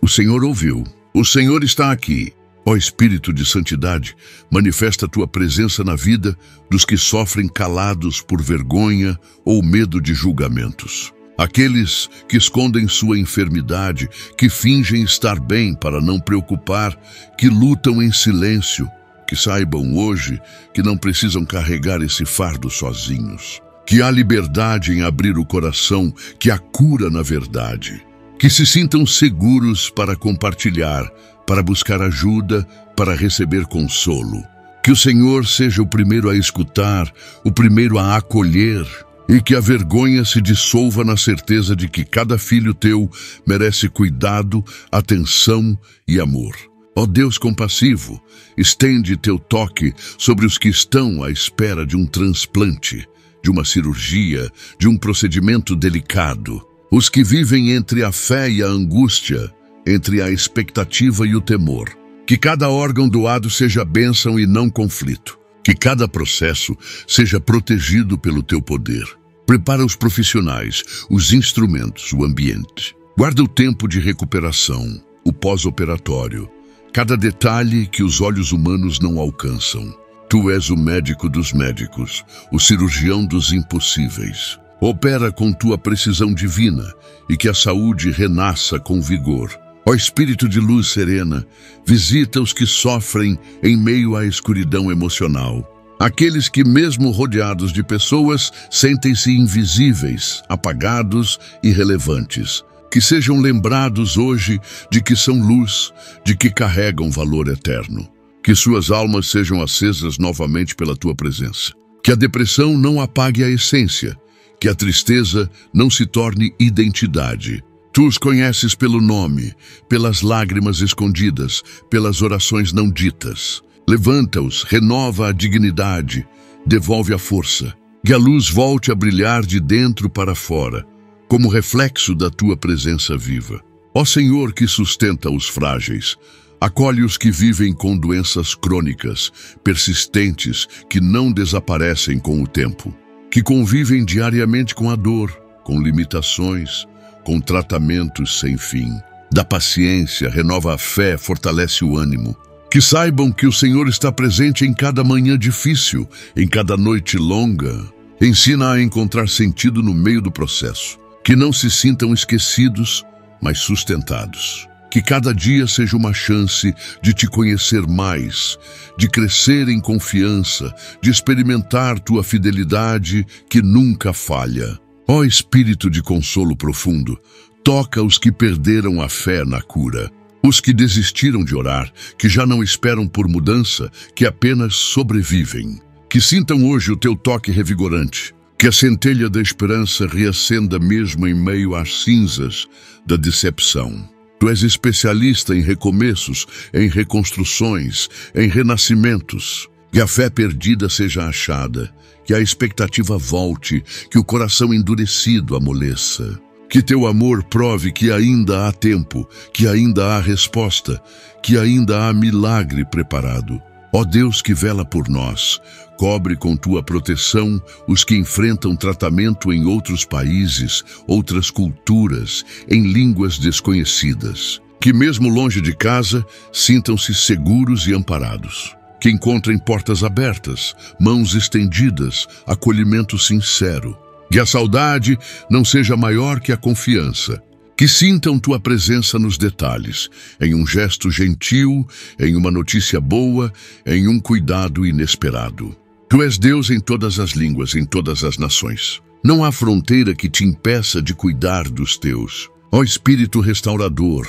O Senhor ouviu, o Senhor está aqui. Ó Espírito de santidade, manifesta a tua presença na vida dos que sofrem calados por vergonha ou medo de julgamentos. Aqueles que escondem sua enfermidade, que fingem estar bem para não preocupar, que lutam em silêncio, que saibam hoje que não precisam carregar esse fardo sozinhos. Que há liberdade em abrir o coração, que há cura na verdade. Que se sintam seguros para compartilhar, para buscar ajuda, para receber consolo. Que o Senhor seja o primeiro a escutar, o primeiro a acolher, e que a vergonha se dissolva na certeza de que cada filho teu merece cuidado, atenção e amor. Ó Deus compassivo, estende teu toque sobre os que estão à espera de um transplante, de uma cirurgia, de um procedimento delicado. Os que vivem entre a fé e a angústia, entre a expectativa e o temor. Que cada órgão doado seja bênção e não conflito. Que cada processo seja protegido pelo teu poder. Prepara os profissionais, os instrumentos, o ambiente. Guarda o tempo de recuperação, o pós-operatório. Cada detalhe que os olhos humanos não alcançam. Tu és o médico dos médicos, o cirurgião dos impossíveis. Opera com tua precisão divina e que a saúde renasça com vigor. Ó Espírito de luz serena, visita os que sofrem em meio à escuridão emocional. Aqueles que, mesmo rodeados de pessoas, sentem-se invisíveis, apagados e irrelevantes. Que sejam lembrados hoje de que são luz, de que carregam valor eterno. Que suas almas sejam acesas novamente pela tua presença. Que a depressão não apague a essência, que a tristeza não se torne identidade. Tu os conheces pelo nome, pelas lágrimas escondidas, pelas orações não ditas. Levanta-os, renova a dignidade, devolve a força. Que a luz volte a brilhar de dentro para fora, como reflexo da tua presença viva. Ó Senhor que sustenta os frágeis, acolhe os que vivem com doenças crônicas, persistentes, que não desaparecem com o tempo. Que convivem diariamente com a dor, com limitações, com tratamentos sem fim. Dá paciência, renova a fé, fortalece o ânimo. Que saibam que o Senhor está presente em cada manhã difícil, em cada noite longa. Ensina a encontrar sentido no meio do processo. Que não se sintam esquecidos, mas sustentados. Que cada dia seja uma chance de te conhecer mais, de crescer em confiança, de experimentar tua fidelidade que nunca falha. Ó Espírito de consolo profundo, toca os que perderam a fé na cura. Os que desistiram de orar, que já não esperam por mudança, que apenas sobrevivem. Que sintam hoje o teu toque revigorante. Que a centelha da esperança reacenda mesmo em meio às cinzas da decepção. Tu és especialista em recomeços, em reconstruções, em renascimentos. Que a fé perdida seja achada, que a expectativa volte, que o coração endurecido amoleça. Que teu amor prove que ainda há tempo, que ainda há resposta, que ainda há milagre preparado. Ó Deus que vela por nós, cobre com tua proteção os que enfrentam tratamento em outros países, outras culturas, em línguas desconhecidas. Que mesmo longe de casa, sintam-se seguros e amparados. Que encontrem portas abertas, mãos estendidas, acolhimento sincero. Que a saudade não seja maior que a confiança. Que sintam tua presença nos detalhes, em um gesto gentil, em uma notícia boa, em um cuidado inesperado. Tu és Deus em todas as línguas, em todas as nações. Não há fronteira que te impeça de cuidar dos teus. Ó Espírito restaurador,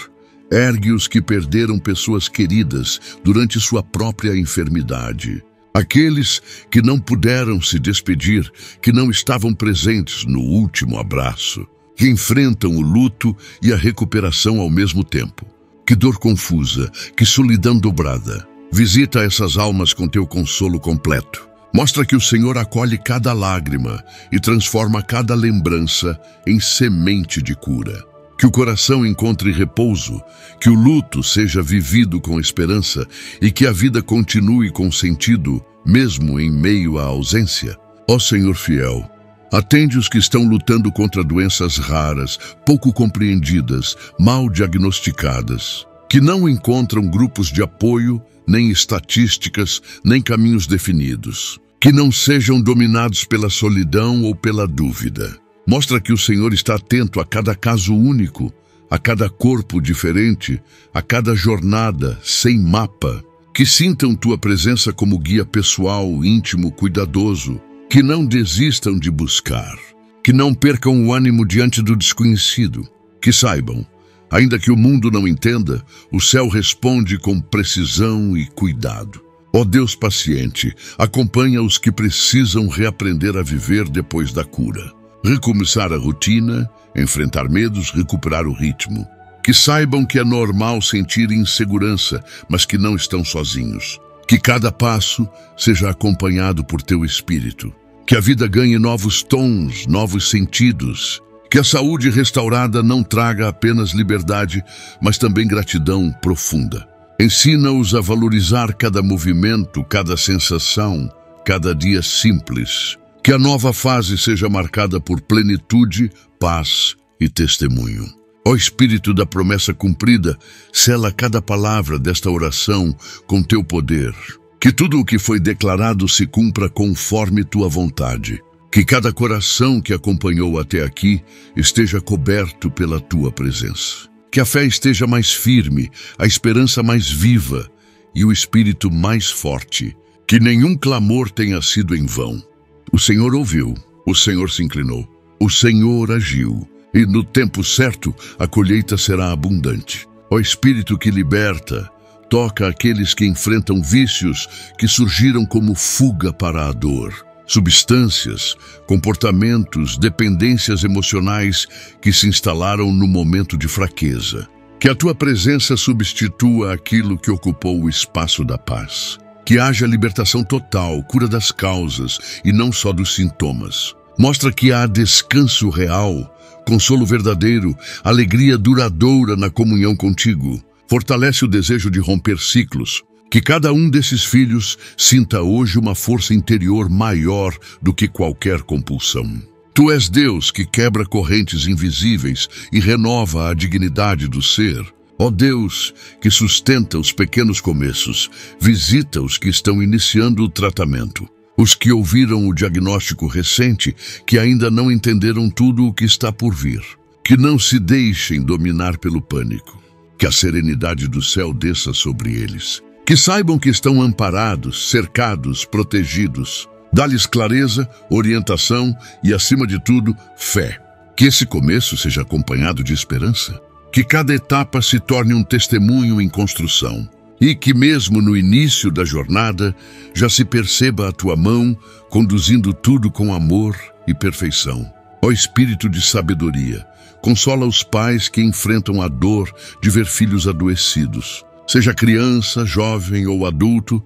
ergue os que perderam pessoas queridas durante sua própria enfermidade. Aqueles que não puderam se despedir, que não estavam presentes no último abraço, que enfrentam o luto e a recuperação ao mesmo tempo. Que dor confusa, que solidão dobrada. Visita essas almas com teu consolo completo. Mostra que o Senhor acolhe cada lágrima e transforma cada lembrança em semente de cura. Que o coração encontre repouso, que o luto seja vivido com esperança e que a vida continue com sentido, mesmo em meio à ausência. Ó Senhor fiel, atende os que estão lutando contra doenças raras, pouco compreendidas, mal diagnosticadas, que não encontram grupos de apoio, nem estatísticas, nem caminhos definidos, que não sejam dominados pela solidão ou pela dúvida. Mostra que o Senhor está atento a cada caso único, a cada corpo diferente, a cada jornada sem mapa. Que sintam tua presença como guia pessoal, íntimo, cuidadoso. Que não desistam de buscar. Que não percam o ânimo diante do desconhecido. Que saibam, ainda que o mundo não entenda, o céu responde com precisão e cuidado. Ó Deus paciente, acompanha os que precisam reaprender a viver depois da cura. Recomeçar a rotina, enfrentar medos, recuperar o ritmo. Que saibam que é normal sentir insegurança, mas que não estão sozinhos. Que cada passo seja acompanhado por teu Espírito. Que a vida ganhe novos tons, novos sentidos. Que a saúde restaurada não traga apenas liberdade, mas também gratidão profunda. Ensina-os a valorizar cada movimento, cada sensação, cada dia simples. Que a nova fase seja marcada por plenitude, paz e testemunho. Ó Espírito da promessa cumprida, sela cada palavra desta oração com teu poder. Que tudo o que foi declarado se cumpra conforme tua vontade. Que cada coração que acompanhou até aqui esteja coberto pela tua presença. Que a fé esteja mais firme, a esperança mais viva e o espírito mais forte. Que nenhum clamor tenha sido em vão. O Senhor ouviu, o Senhor se inclinou, o Senhor agiu, e no tempo certo a colheita será abundante. Ó Espírito que liberta, toca aqueles que enfrentam vícios que surgiram como fuga para a dor, substâncias, comportamentos, dependências emocionais que se instalaram no momento de fraqueza. Que a tua presença substitua aquilo que ocupou o espaço da paz. Que haja libertação total, cura das causas e não só dos sintomas. Mostra que há descanso real, consolo verdadeiro, alegria duradoura na comunhão contigo. Fortalece o desejo de romper ciclos. Que cada um desses filhos sinta hoje uma força interior maior do que qualquer compulsão. Tu és Deus que quebra correntes invisíveis e renova a dignidade do ser. Ó Deus, que sustenta os pequenos começos, visita os que estão iniciando o tratamento, os que ouviram o diagnóstico recente, que ainda não entenderam tudo o que está por vir. Que não se deixem dominar pelo pânico, que a serenidade do céu desça sobre eles. Que saibam que estão amparados, cercados, protegidos. Dá-lhes clareza, orientação e, acima de tudo, fé. Que esse começo seja acompanhado de esperança. Que cada etapa se torne um testemunho em construção. E que mesmo no início da jornada já se perceba a tua mão conduzindo tudo com amor e perfeição. Ó Espírito de sabedoria, consola os pais que enfrentam a dor de ver filhos adoecidos. Seja criança, jovem ou adulto,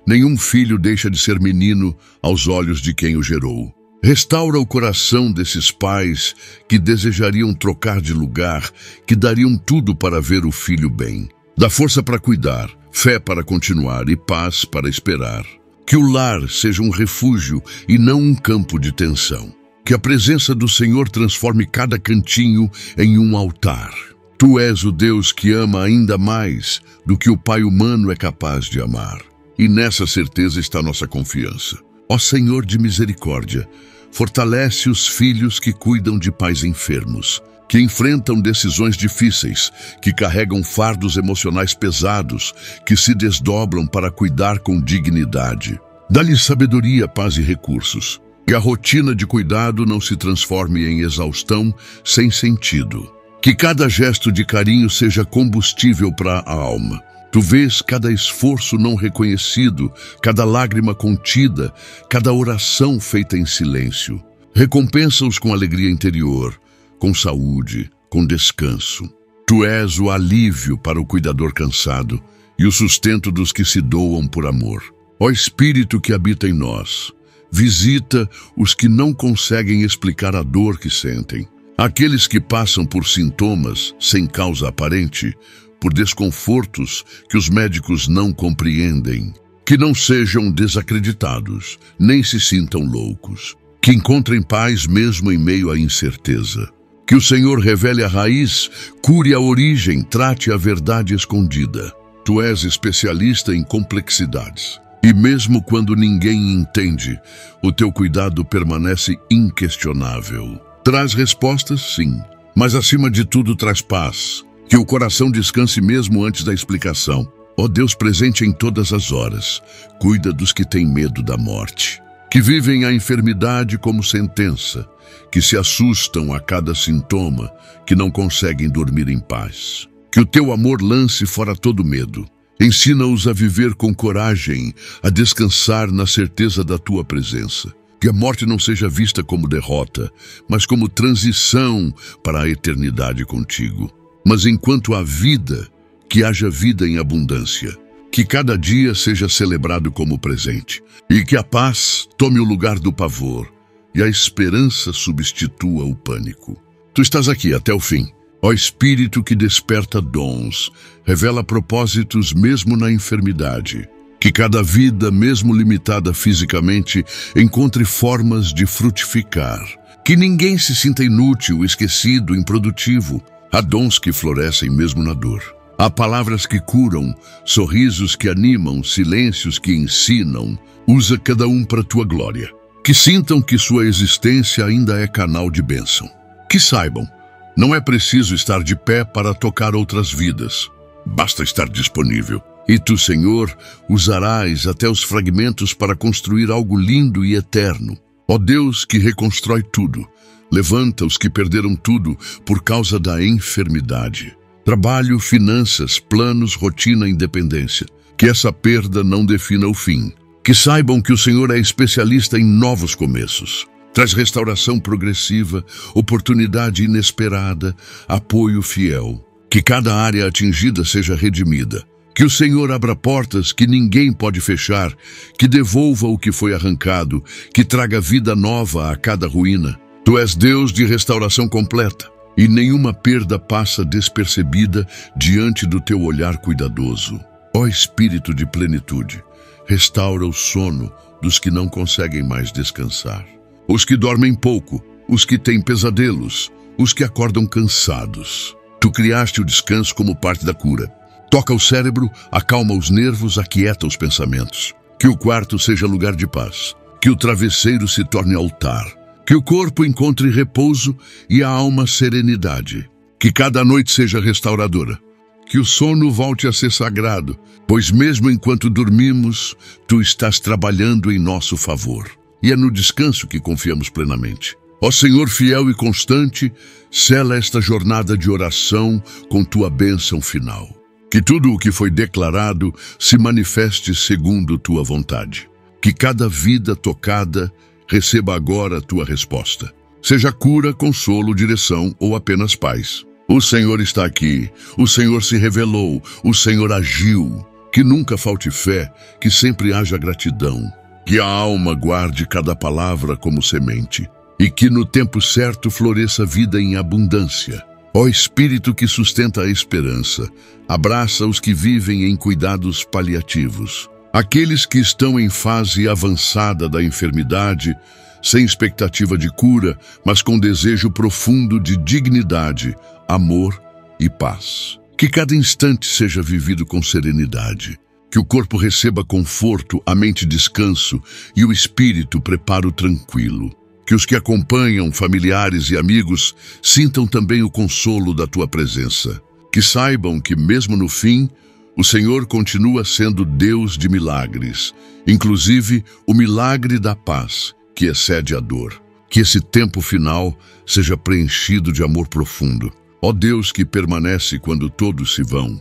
nenhum filho deixa de ser menino aos olhos de quem o gerou. Restaura o coração desses pais que desejariam trocar de lugar, que dariam tudo para ver o filho bem. Dá força para cuidar, fé para continuar e paz para esperar. Que o lar seja um refúgio e não um campo de tensão. Que a presença do Senhor transforme cada cantinho em um altar. Tu és o Deus que ama ainda mais do que o pai humano é capaz de amar. E nessa certeza está nossa confiança. Ó Senhor de misericórdia, fortalece os filhos que cuidam de pais enfermos, que enfrentam decisões difíceis, que carregam fardos emocionais pesados, que se desdobram para cuidar com dignidade. Dá-lhes sabedoria, paz e recursos. Que a rotina de cuidado não se transforme em exaustão sem sentido. Que cada gesto de carinho seja combustível para a alma. Tu vês cada esforço não reconhecido, cada lágrima contida, cada oração feita em silêncio. Recompensa-os com alegria interior, com saúde, com descanso. Tu és o alívio para o cuidador cansado e o sustento dos que se doam por amor. Ó Espírito que habita em nós, visita os que não conseguem explicar a dor que sentem. Aqueles que passam por sintomas sem causa aparente, por desconfortos que os médicos não compreendem. Que não sejam desacreditados, nem se sintam loucos. Que encontrem paz mesmo em meio à incerteza. Que o Senhor revele a raiz, cure a origem, trate a verdade escondida. Tu és especialista em complexidades. E mesmo quando ninguém entende, o teu cuidado permanece inquestionável. Traz respostas, sim, mas acima de tudo traz paz. Que o coração descanse mesmo antes da explicação. Ó Deus presente em todas as horas, cuida dos que têm medo da morte. Que vivem a enfermidade como sentença, que se assustam a cada sintoma, que não conseguem dormir em paz. Que o teu amor lance fora todo medo. Ensina-os a viver com coragem, a descansar na certeza da tua presença. Que a morte não seja vista como derrota, mas como transição para a eternidade contigo. Mas enquanto há vida, que haja vida em abundância. Que cada dia seja celebrado como presente. E que a paz tome o lugar do pavor e a esperança substitua o pânico. Tu estás aqui até o fim. Ó Espírito que desperta dons, revela propósitos mesmo na enfermidade. Que cada vida, mesmo limitada fisicamente, encontre formas de frutificar. Que ninguém se sinta inútil, esquecido, improdutivo. Há dons que florescem mesmo na dor. Há palavras que curam, sorrisos que animam, silêncios que ensinam. Usa cada um para a tua glória. Que sintam que sua existência ainda é canal de bênção. Que saibam, não é preciso estar de pé para tocar outras vidas. Basta estar disponível. E tu, Senhor, usarás até os fragmentos para construir algo lindo e eterno. Ó Deus que reconstrói tudo, levanta os que perderam tudo por causa da enfermidade. Trabalho, finanças, planos, rotina, independência. Que essa perda não defina o fim. Que saibam que o Senhor é especialista em novos começos. Traz restauração progressiva, oportunidade inesperada, apoio fiel. Que cada área atingida seja redimida. Que o Senhor abra portas que ninguém pode fechar, que devolva o que foi arrancado, que traga vida nova a cada ruína. Tu és Deus de restauração completa, e nenhuma perda passa despercebida diante do teu olhar cuidadoso. Ó Espírito de plenitude, restaura o sono dos que não conseguem mais descansar. Os que dormem pouco, os que têm pesadelos, os que acordam cansados. Tu criaste o descanso como parte da cura. Toca o cérebro, acalma os nervos, aquieta os pensamentos. Que o quarto seja lugar de paz. Que o travesseiro se torne altar. Que o corpo encontre repouso e a alma serenidade. Que cada noite seja restauradora. Que o sono volte a ser sagrado, pois mesmo enquanto dormimos, tu estás trabalhando em nosso favor. E é no descanso que confiamos plenamente. Ó Senhor fiel e constante, sela esta jornada de oração com tua bênção final. Que tudo o que foi declarado se manifeste segundo tua vontade. Que cada vida tocada receba agora a tua resposta. Seja cura, consolo, direção ou apenas paz. O Senhor está aqui, o Senhor se revelou, o Senhor agiu. Que nunca falte fé, que sempre haja gratidão. Que a alma guarde cada palavra como semente. E que no tempo certo floresça a vida em abundância. Ó Espírito que sustenta a esperança, abraça os que vivem em cuidados paliativos. Aqueles que estão em fase avançada da enfermidade, sem expectativa de cura, mas com desejo profundo de dignidade, amor e paz. Que cada instante seja vivido com serenidade. Que o corpo receba conforto, a mente descanso e o espírito preparo tranquilo. Que os que acompanham, familiares e amigos, sintam também o consolo da tua presença. Que saibam que, mesmo no fim, o Senhor continua sendo Deus de milagres, inclusive o milagre da paz, que excede a dor. Que esse tempo final seja preenchido de amor profundo. Ó Deus que permanece quando todos se vão,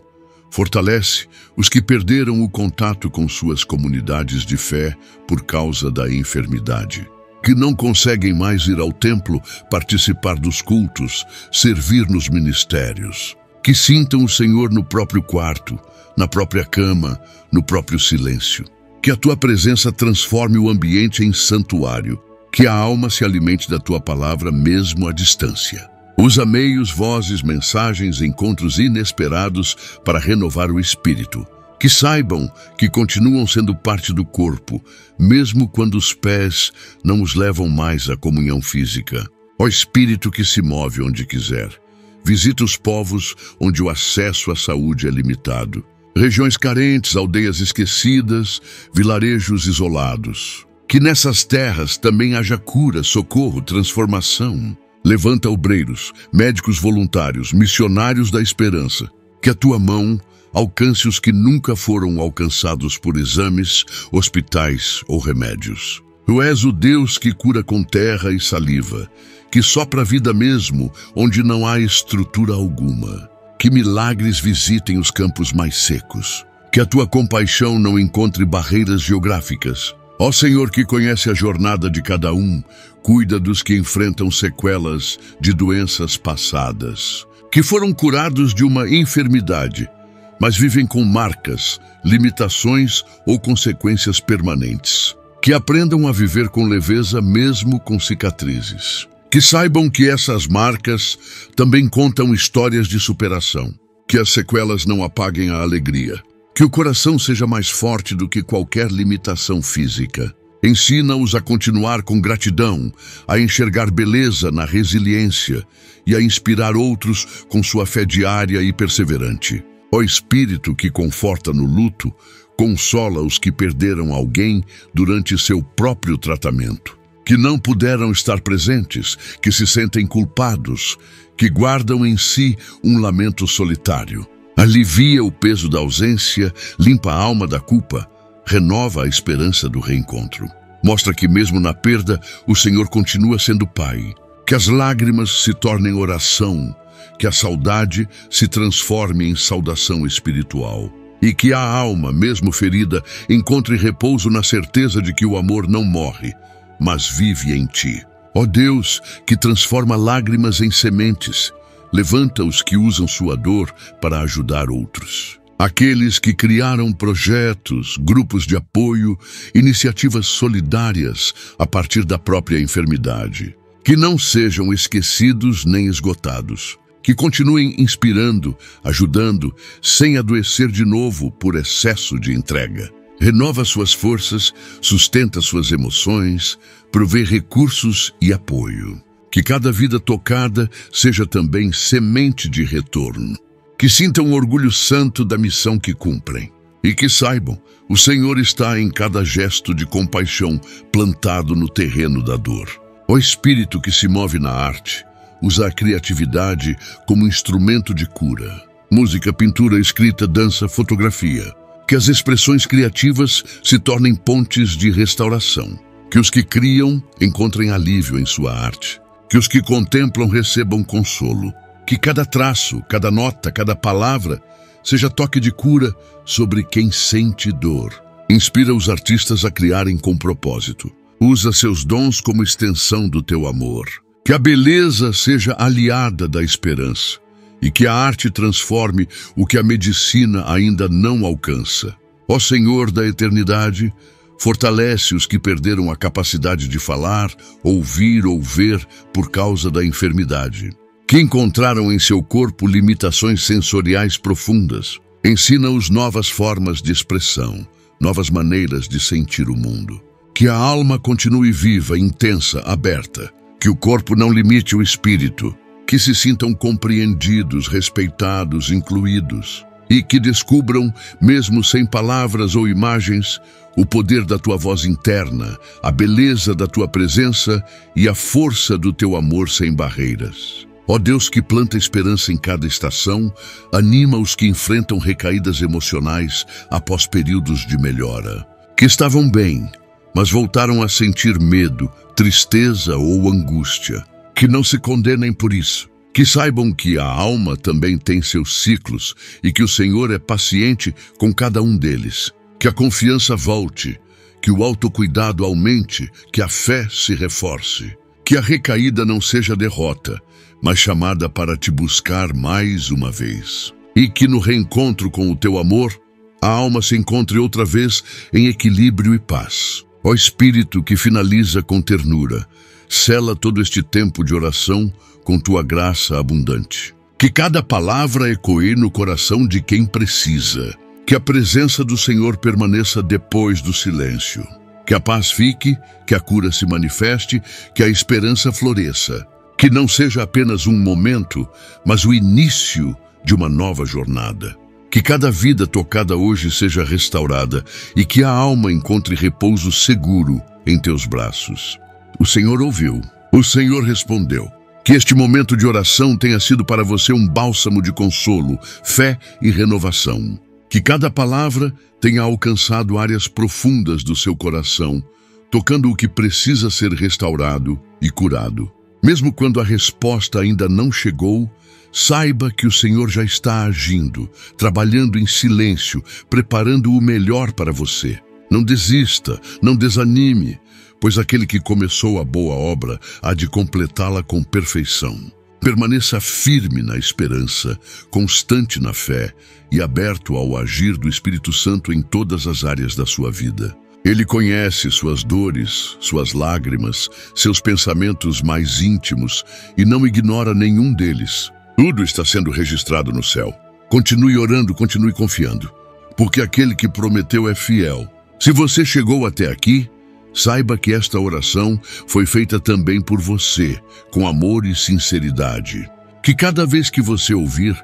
fortalece os que perderam o contato com suas comunidades de fé por causa da enfermidade. Que não conseguem mais ir ao templo, participar dos cultos, servir nos ministérios. Que sintam o Senhor no próprio quarto, na própria cama, no próprio silêncio. Que a tua presença transforme o ambiente em santuário. Que a alma se alimente da tua palavra mesmo à distância. Usa meios, vozes, mensagens, encontros inesperados para renovar o espírito. Que saibam que continuam sendo parte do corpo, mesmo quando os pés não os levam mais à comunhão física. Ó Espírito que se move onde quiser, visita os povos onde o acesso à saúde é limitado. Regiões carentes, aldeias esquecidas, vilarejos isolados. Que nessas terras também haja cura, socorro, transformação. Levanta obreiros, médicos voluntários, missionários da esperança. Que a tua mão alcance os que nunca foram alcançados por exames, hospitais ou remédios. Tu és o Deus que cura com terra e saliva, que sopra a vida mesmo onde não há estrutura alguma. Que milagres visitem os campos mais secos. Que a tua compaixão não encontre barreiras geográficas. Ó Senhor que conhece a jornada de cada um, cuida dos que enfrentam sequelas de doenças passadas, que foram curados de uma enfermidade, mas vivem com marcas, limitações ou consequências permanentes. Que aprendam a viver com leveza mesmo com cicatrizes. Que saibam que essas marcas também contam histórias de superação. Que as sequelas não apaguem a alegria. Que o coração seja mais forte do que qualquer limitação física. Ensina-os a continuar com gratidão, a enxergar beleza na resiliência e a inspirar outros com sua fé diária e perseverante. Ó Espírito que conforta no luto, consola os que perderam alguém durante seu próprio tratamento. Que não puderam estar presentes, que se sentem culpados, que guardam em si um lamento solitário. Alivia o peso da ausência, limpa a alma da culpa, renova a esperança do reencontro. Mostra que mesmo na perda, o Senhor continua sendo Pai. Que as lágrimas se tornem oração, que a saudade se transforme em saudação espiritual. E que a alma, mesmo ferida, encontre repouso na certeza de que o amor não morre, mas vive em ti. Ó Deus, que transforma lágrimas em sementes, levanta os que usam sua dor para ajudar outros. Aqueles que criaram projetos, grupos de apoio, iniciativas solidárias a partir da própria enfermidade. Que não sejam esquecidos nem esgotados. Que continuem inspirando, ajudando, sem adoecer de novo por excesso de entrega. Renova suas forças, sustenta suas emoções, provê recursos e apoio. Que cada vida tocada seja também semente de retorno. Que sintam o orgulho santo da missão que cumprem. E que saibam, o Senhor está em cada gesto de compaixão plantado no terreno da dor. Ó Espírito que se move na arte, usa a criatividade como instrumento de cura. Música, pintura, escrita, dança, fotografia. Que as expressões criativas se tornem pontes de restauração. Que os que criam encontrem alívio em sua arte. Que os que contemplam recebam consolo. Que cada traço, cada nota, cada palavra seja toque de cura sobre quem sente dor. Inspira os artistas a criarem com propósito. Usa seus dons como extensão do teu amor. Que a beleza seja aliada da esperança e que a arte transforme o que a medicina ainda não alcança. Ó Senhor da eternidade, fortalece os que perderam a capacidade de falar, ouvir ou ver por causa da enfermidade. Que encontraram em seu corpo limitações sensoriais profundas. Ensina-os novas formas de expressão, novas maneiras de sentir o mundo. Que a alma continue viva, intensa, aberta. Que o corpo não limite o espírito. Que se sintam compreendidos, respeitados, incluídos. E que descubram, mesmo sem palavras ou imagens, o poder da tua voz interna, a beleza da tua presença e a força do teu amor sem barreiras. Ó Deus que planta esperança em cada estação, anima os que enfrentam recaídas emocionais após períodos de melhora. Que estavam bem, mas voltaram a sentir medo, tristeza ou angústia. Que não se condenem por isso. Que saibam que a alma também tem seus ciclos e que o Senhor é paciente com cada um deles. Que a confiança volte, que o autocuidado aumente, que a fé se reforce. Que a recaída não seja derrota, mas chamada para te buscar mais uma vez. E que no reencontro com o teu amor, a alma se encontre outra vez em equilíbrio e paz. Ó Espírito que finaliza com ternura, sela todo este tempo de oração com tua graça abundante. Que cada palavra ecoe no coração de quem precisa. Que a presença do Senhor permaneça depois do silêncio. Que a paz fique, que a cura se manifeste, que a esperança floresça. Que não seja apenas um momento, mas o início de uma nova jornada. Que cada vida tocada hoje seja restaurada e que a alma encontre repouso seguro em teus braços. O Senhor ouviu, o Senhor respondeu. Que este momento de oração tenha sido para você um bálsamo de consolo, fé e renovação. Que cada palavra tenha alcançado áreas profundas do seu coração, tocando o que precisa ser restaurado e curado. Mesmo quando a resposta ainda não chegou, saiba que o Senhor já está agindo, trabalhando em silêncio, preparando o melhor para você. Não desista, não desanime, pois aquele que começou a boa obra há de completá-la com perfeição. Permaneça firme na esperança, constante na fé e aberto ao agir do Espírito Santo em todas as áreas da sua vida. Ele conhece suas dores, suas lágrimas, seus pensamentos mais íntimos e não ignora nenhum deles. Tudo está sendo registrado no céu. Continue orando, continue confiando, porque aquele que prometeu é fiel. Se você chegou até aqui, saiba que esta oração foi feita também por você, com amor e sinceridade. Que cada vez que você ouvir,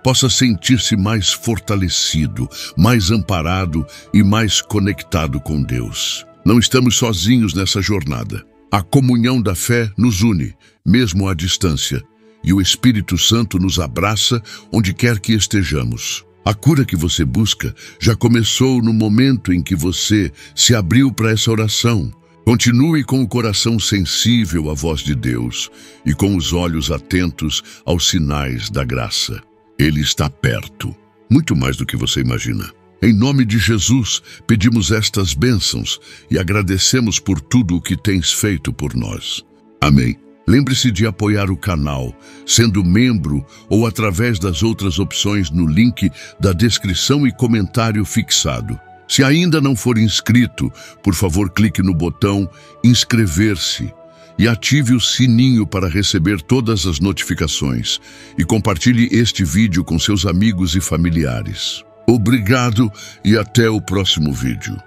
possa sentir-se mais fortalecido, mais amparado e mais conectado com Deus. Não estamos sozinhos nessa jornada. A comunhão da fé nos une, mesmo à distância, e o Espírito Santo nos abraça onde quer que estejamos. A cura que você busca já começou no momento em que você se abriu para essa oração. Continue com o coração sensível à voz de Deus e com os olhos atentos aos sinais da graça. Ele está perto, muito mais do que você imagina. Em nome de Jesus, pedimos estas bênçãos e agradecemos por tudo o que tens feito por nós. Amém. Lembre-se de apoiar o canal, sendo membro ou através das outras opções no link da descrição e comentário fixado. Se ainda não for inscrito, por favor clique no botão inscrever-se e ative o sininho para receber todas as notificações e compartilhe este vídeo com seus amigos e familiares. Obrigado e até o próximo vídeo.